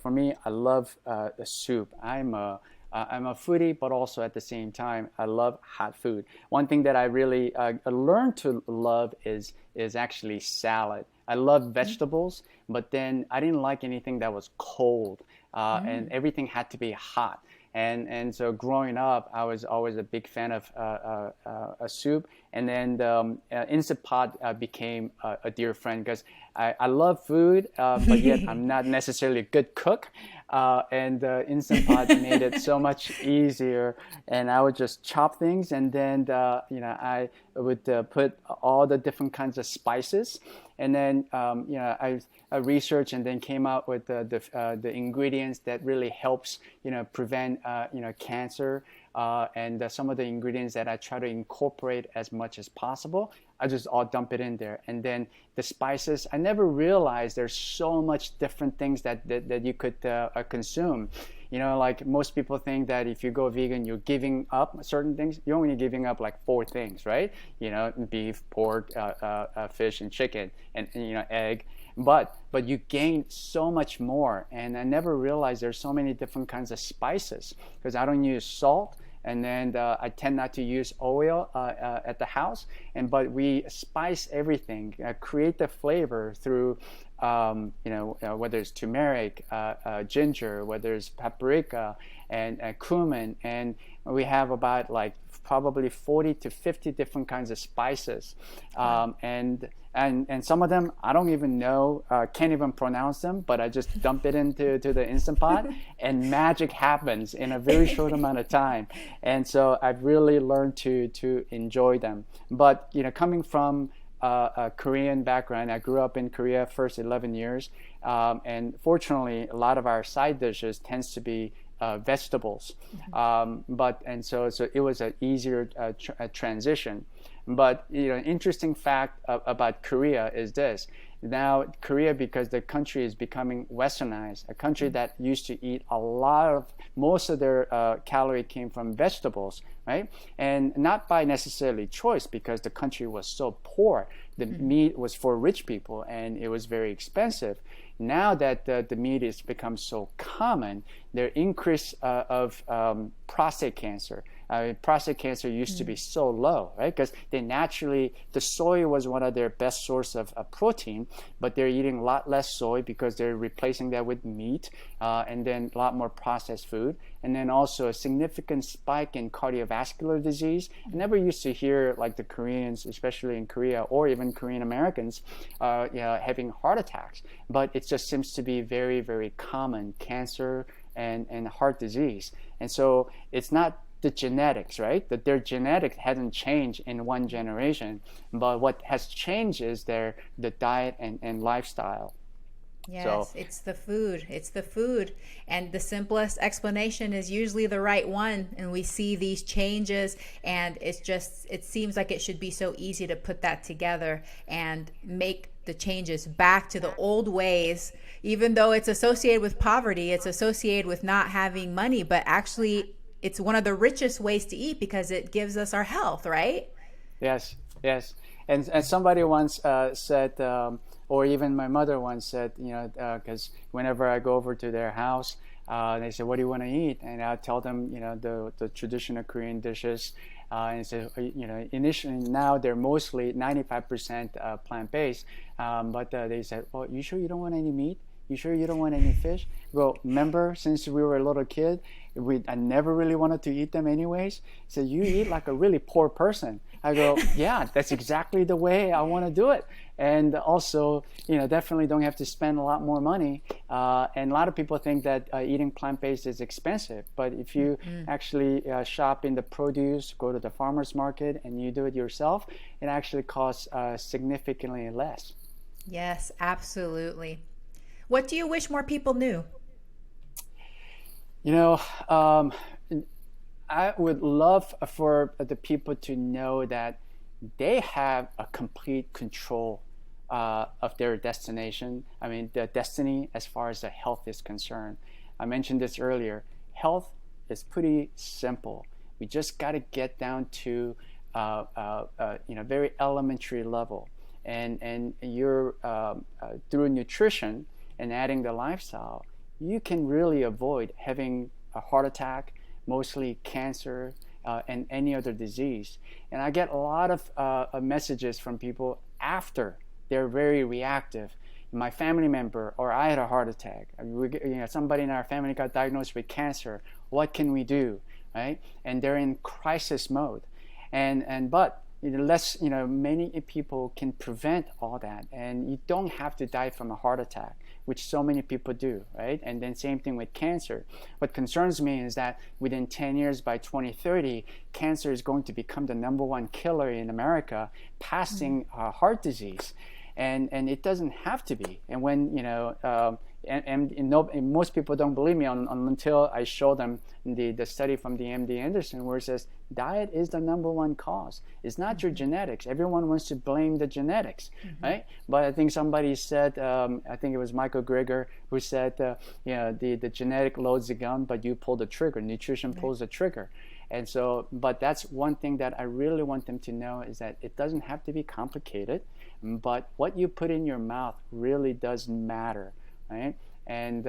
for me, I love the soup. I'm a foodie, but also at the same time, I love hot food. One thing that I really learned to love is actually salad. I love vegetables, but then I didn't like anything that was cold, and everything had to be hot. And so growing up, I was always a big fan of a soup. And then the Instant Pot became a dear friend, because I love food, but yet I'm not necessarily a good cook. And Instant Pot made it so much easier. And I would just chop things, and then I would put all the different kinds of spices. And then I researched and then came out with the ingredients that really helps prevent cancer, and some of the ingredients that I try to incorporate as much as possible. I just all dump it in there. And then the spices, I never realized there's so much different things that you could consume. Like most people think that if you go vegan, you're giving up certain things. You're only giving up like 4 things, right? Beef, pork, fish, and chicken, and egg. But you gain so much more. And I never realized there's so many different kinds of spices, because I don't use salt. And then I tend not to use oil at the house. But we spice everything, create the flavor through, whether it's turmeric, ginger, whether it's paprika, and cumin. And we have about like probably 40 to 50 different kinds of spices. And some of them I don't even know, can't even pronounce them, but I just dump it into the Instant Pot, and magic happens in a very short amount of time. And so I've really learned to enjoy them. But coming from a Korean background, I grew up in Korea first 11 years, and fortunately a lot of our side dishes tends to be vegetables, so it was an easier transition. But interesting fact about Korea is this: now Korea, because the country is becoming westernized, a country that used to eat most of their calorie came from vegetables, right? And not by necessarily choice, because the country was so poor. The meat was for rich people, and it was very expensive. Now that the meat has become so common, their increase of prostate cancer. Prostate cancer used to be so low, right? Because the soy was one of their best source of protein, but they're eating a lot less soy because they're replacing that with meat, and then a lot more processed food. And then also a significant spike in cardiovascular disease. I never used to hear like the Koreans, especially in Korea, or even Korean Americans, having heart attacks. But it just seems to be very, very common, cancer and heart disease. And so it's not the genetics, right? That their genetics hasn't changed in one generation, but what has changed is the diet and lifestyle. Yes, so, it's the food. It's the food. And the simplest explanation is usually the right one. And we see these changes, and it seems like it should be so easy to put that together and make the changes back to the old ways, even though it's associated with poverty, it's associated with not having money, but actually it's one of the richest ways to eat because it gives us our health, right? Yes. And somebody once said, or even my mother once said, because whenever I go over to their house, they say, "What do you want to eat?" And I tell them, the traditional Korean dishes. And so, initially now they're mostly 95% plant-based, but they said, "Well, you sure you don't want any meat? You sure you don't want any fish?" Well, remember, since we were a little kid, I never really wanted to eat them anyways. So you eat like a really poor person. I go, yeah, that's exactly the way I want to do it. And also, definitely don't have to spend a lot more money. And a lot of people think that eating plant-based is expensive. But if you actually shop in the produce, go to the farmer's market, and you do it yourself, it actually costs significantly less. Yes, absolutely. What do you wish more people knew? I would love for the people to know that they have a complete control of their destination. I mean, the destiny as far as the health is concerned. I mentioned this earlier. Health is pretty simple. We just got to get down to very elementary level, and you're through nutrition and adding the lifestyle, you can really avoid having a heart attack, mostly cancer, and any other disease. And I get a lot of messages from people after they're very reactive. My family member, or I had a heart attack. Somebody in our family got diagnosed with cancer. What can we do, right? And they're in crisis mode, but many people can prevent all that, and you don't have to die from a heart attack, which so many people do, right? And then same thing with cancer. What concerns me is that within 10 years, by 2030, cancer is going to become the #1 killer in America, passing heart disease. And it doesn't have to be. And when and most people don't believe me until I show them the study from the MD Anderson, where it says diet is the #1 cause. It's not your genetics. Everyone wants to blame the genetics, right? But I think somebody said, I think it was Michael Greger, who said, the genetic loads the gun, but you pull the trigger. Nutrition pulls the trigger. And so, but that's one thing that I really want them to know, is that it doesn't have to be complicated, but what you put in your mouth really does matter, right? And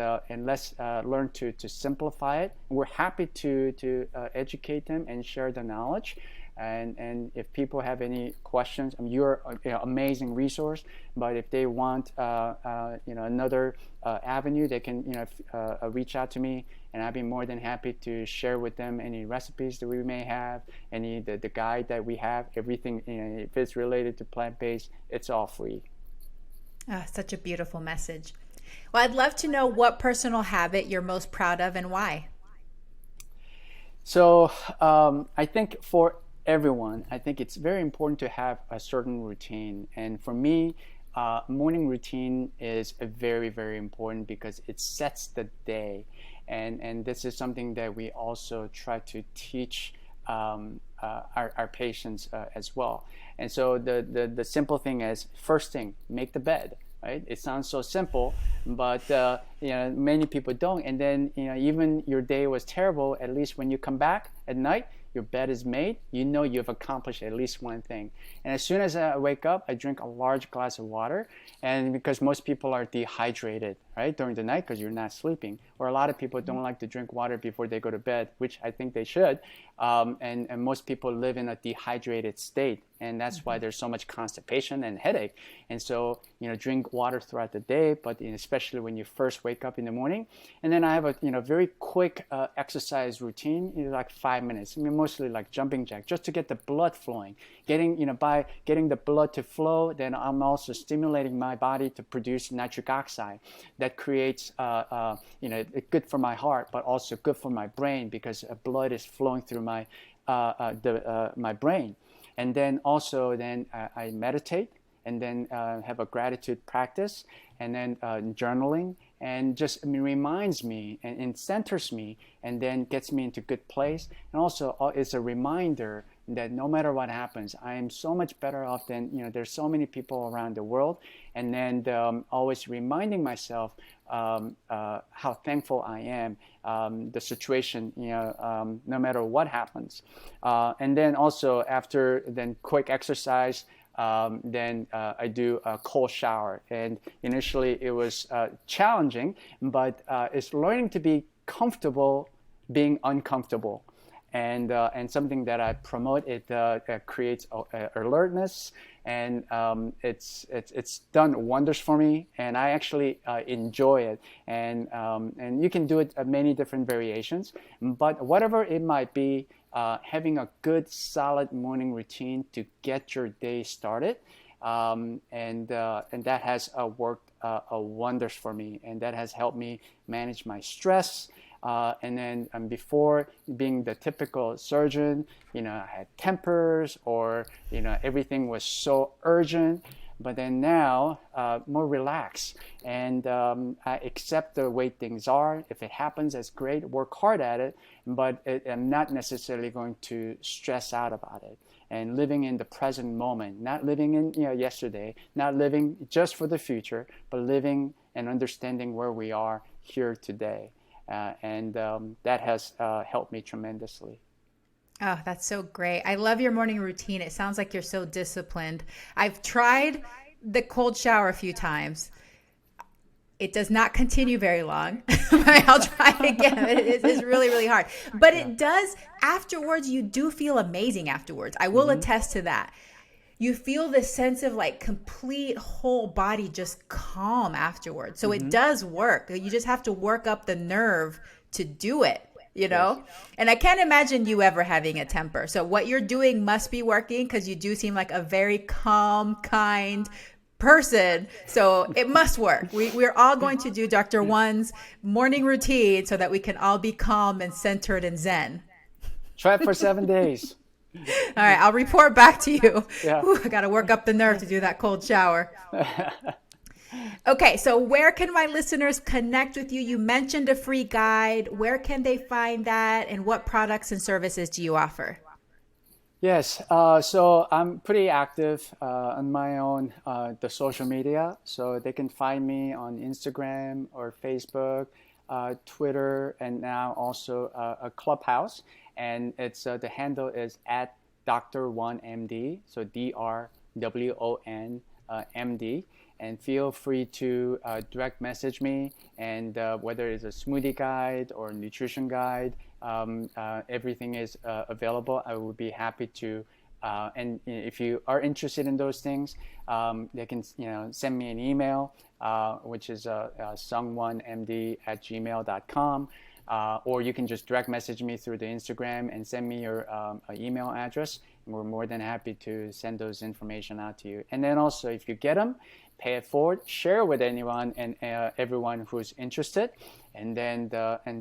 let's learn to simplify it. We're happy to educate them and share the knowledge. And if people have any questions, you're an amazing resource. But if they want another avenue, they can reach out to me, and I'd be more than happy to share with them any recipes that we may have, the guide that we have, everything. If it's related to plant-based, it's all free. Such a beautiful message. Well, I'd love to know what personal habit you're most proud of and why. So I think for everyone, I think it's very important to have a certain routine. And for me, morning routine is very, very important because it sets the day. And this is something that we also try to teach our patients as well. And so the simple thing is, first thing, make the bed. Right? It sounds so simple, but many people don't. And then even your day was terrible, at least when you come back at night, your bed is made, you've accomplished at least one thing. And as soon as I wake up, I drink a large glass of water. And because most people are dehydrated, right, during the night because you're not sleeping, or a lot of people don't like to drink water before they go to bed, which I think they should. And most people live in a dehydrated state. And that's why there's so much constipation and headache. And so, drink water throughout the day, but especially when you first wake up in the morning. And then I have a very quick exercise routine, like 5 minutes. Mostly like jumping jack, just to get the blood flowing. By getting the blood to flow, then I'm also stimulating my body to produce nitric oxide. That creates, good for my heart, but also good for my brain, because blood is flowing through my brain. And then also I meditate, and then have a gratitude practice, and then journaling, and just reminds me and centers me, and then gets me into good place. And also it's a reminder that no matter what happens, I am so much better off than, there's so many people around the world. And then always reminding myself how thankful I am, the situation, no matter what happens. And then also after quick exercise, then I do a cold shower. And initially it was challenging, but it's learning to be comfortable being uncomfortable. And something that I promote, it creates alertness, and it's done wonders for me, and I actually enjoy it. And you can do it many different variations, but whatever it might be, having a good solid morning routine to get your day started, and that has worked wonders for me, and that has helped me manage my stress. And then before, being the typical surgeon, I had tempers, or everything was so urgent. But then now, more relaxed, and I accept the way things are. If it happens, that's great. Work hard at it, but I'm not necessarily going to stress out about it. And living in the present moment, not living in yesterday, not living just for the future, but living and understanding where we are here today. And that has helped me tremendously. Oh, that's so great. I love your morning routine. It sounds like you're so disciplined. I've tried the cold shower a few times. It does not continue very long. I'll try again. It's really, really hard. But it does, afterwards, you do feel amazing afterwards. I will attest to that. You feel this sense of like complete whole body just calm afterwards. So it does work. You just have to work up the nerve to do it, you know? Yes. And I can't imagine you ever having a temper. So what you're doing must be working, because you do seem like a very calm, kind person. So it must work. We're all going to do Dr. Won's morning routine so that we can all be calm and centered and zen. Try it for 7 days. All right, I'll report back to you. Yeah. Ooh, I got to work up the nerve to do that cold shower. Okay, so where can my listeners connect with you? You mentioned a free guide. Where can they find that, and what products and services do you offer? Yes, so I'm pretty active on my own, the social media. So they can find me on Instagram or Facebook, Twitter, and now also a Clubhouse. And it's the handle is at Dr. Won MD, so DRWON MD. And feel free to direct message me, and whether it's a smoothie guide or nutrition guide, everything is available. I would be happy to. And if you are interested in those things, they can send me an email, which is seungwonmd@gmail.com. Or you can just direct message me through the Instagram and send me your email address. And we're more than happy to send those information out to you. And then also, if you get them, pay it forward, share with anyone and everyone who's interested, and then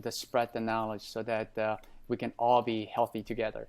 spread the knowledge so that we can all be healthy together.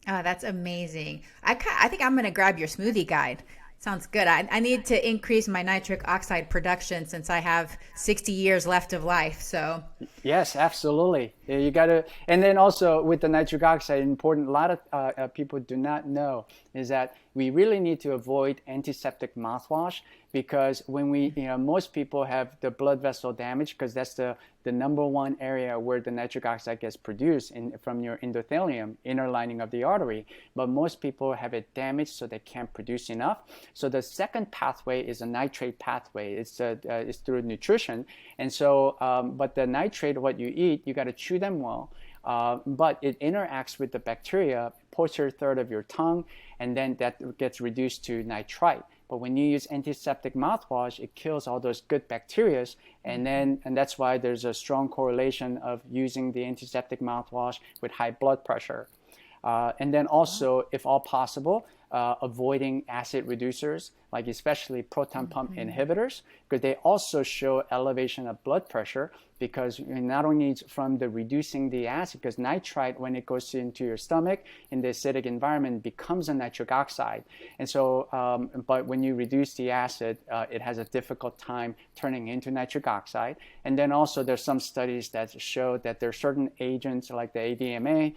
Oh, that's amazing. I think I'm going to grab your smoothie guide. Sounds good. I need to increase my nitric oxide production since I have 60 years left of life. So yes, absolutely. You got to, and then also with the nitric oxide, important, a lot of people do not know is that we really need to avoid antiseptic mouthwash, because when most people have the blood vessel damage, because that's the number one area where the nitric oxide gets produced from your endothelium, inner lining of the artery. But most people have it damaged, so they can't produce enough. So the second pathway is a nitrate pathway. It's through nutrition. And so, but the nitrate, what you eat, you got to chew them well. But it interacts with the bacteria, posterior third of your tongue, and then that gets reduced to nitrite. But when you use antiseptic mouthwash, it kills all those good bacteria, and that's why there's a strong correlation of using the antiseptic mouthwash with high blood pressure. And then also, if all possible, avoiding acid reducers, like especially proton pump inhibitors, because they also show elevation of blood pressure, because not only from the reducing the acid, because nitrite, when it goes into your stomach in the acidic environment, becomes a nitric oxide. And so, but when you reduce the acid, it has a difficult time turning into nitric oxide. And then also there's some studies that show that there are certain agents like the ADMA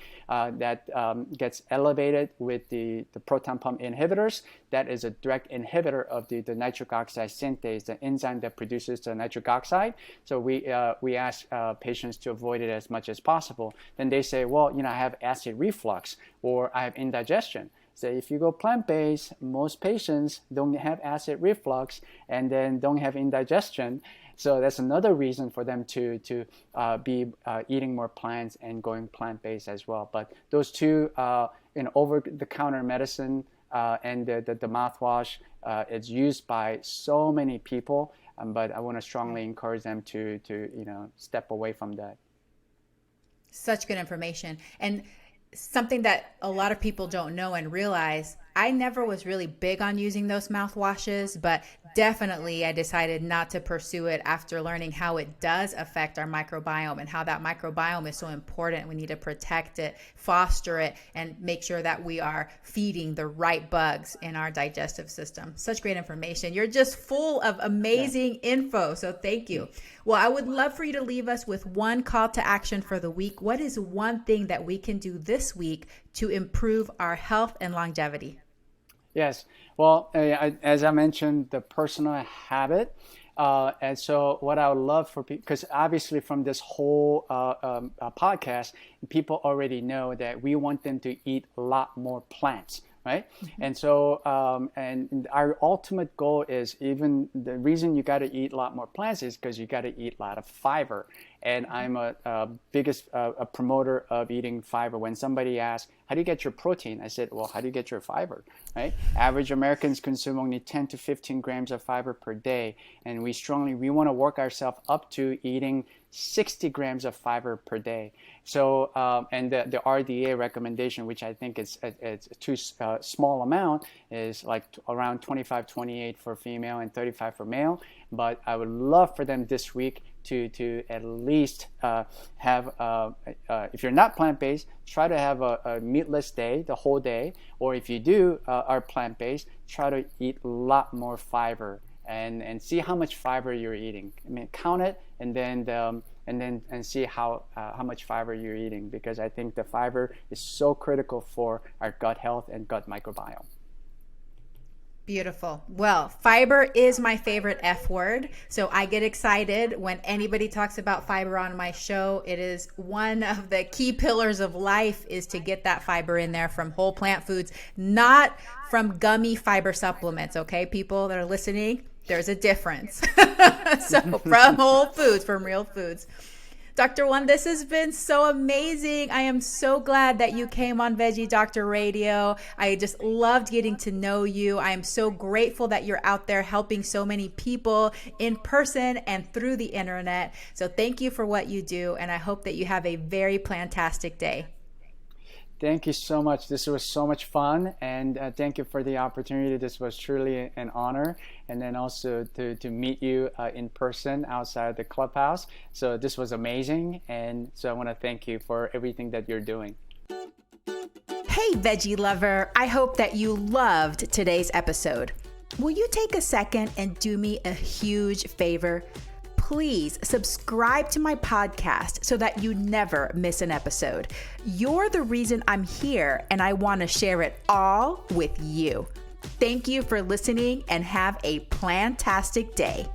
that gets elevated with the proton pump inhibitors. That is a direct inhibitor of the nitric oxide synthase, the enzyme that produces the nitric oxide. So we ask patients to avoid it as much as possible. Then they say, well, I have acid reflux or I have indigestion. So if you go plant-based, most patients don't have acid reflux and then don't have indigestion. So that's another reason for them to be eating more plants and going plant-based as well. But those two, over-the-counter medicine and the mouthwash, it's used by so many people. But I want to strongly encourage them to step away from that. Such good information. And something that a lot of people don't know and realize, I never was really big on using those mouthwashes, but definitely I decided not to pursue it after learning how it does affect our microbiome and how that microbiome is so important. We need to protect it, foster it, and make sure that we are feeding the right bugs in our digestive system. Such great information. You're just full of amazing info, so thank you. Well, I would love for you to leave us with one call to action for the week. What is one thing that we can do this week to improve our health and longevity? Yes. Well, as I mentioned, the personal habit, And so what I would love for people, because obviously from this whole podcast, people already know that we want them to eat a lot more plants, right? Mm-hmm. And so, and our ultimate goal is, even the reason you got to eat a lot more plants is because you got to eat a lot of fiber. And I'm a biggest a promoter of eating fiber. When somebody asks, how do you get your protein? I said, well, how do you get your fiber, right? Average Americans consume only 10 to 15 grams of fiber per day. And we want to work ourselves up to eating 60 grams of fiber per day. So, and the RDA recommendation, which I think is it's too small amount, is like around 25, 28 for female and 35 for male. But I would love for them this week to at least have, if you're not plant-based, try to have a meatless day, the whole day. Or if you do are plant-based, try to eat a lot more fiber and see how much fiber you're eating. I mean, count it and then see how much fiber you're eating, because I think the fiber is so critical for our gut health and gut microbiome. Beautiful. Well, fiber is my favorite F word. So I get excited when anybody talks about fiber on my show. It is one of the key pillars of life, is to get that fiber in there from whole plant foods, not from gummy fiber supplements. Okay, people that are listening, there's a difference. So from whole foods, from real foods. Dr. Won, this has been so amazing. I am so glad that you came on Veggie Doctor Radio. I just loved getting to know you. I am so grateful that you're out there helping so many people in person and through the internet. So thank you for what you do, and I hope that you have a very plantastic day. Thank you so much. This was so much fun, and thank you for the opportunity. This was truly an honor, and then also to meet you in person outside the clubhouse. So this was amazing, and so I want to thank you for everything that you're doing. Hey, veggie lover. I hope that you loved today's episode. Will you take a second and do me a huge favor? Please subscribe to my podcast so that you never miss an episode. You're the reason I'm here, and I want to share it all with you. Thank you for listening, and have a plantastic day.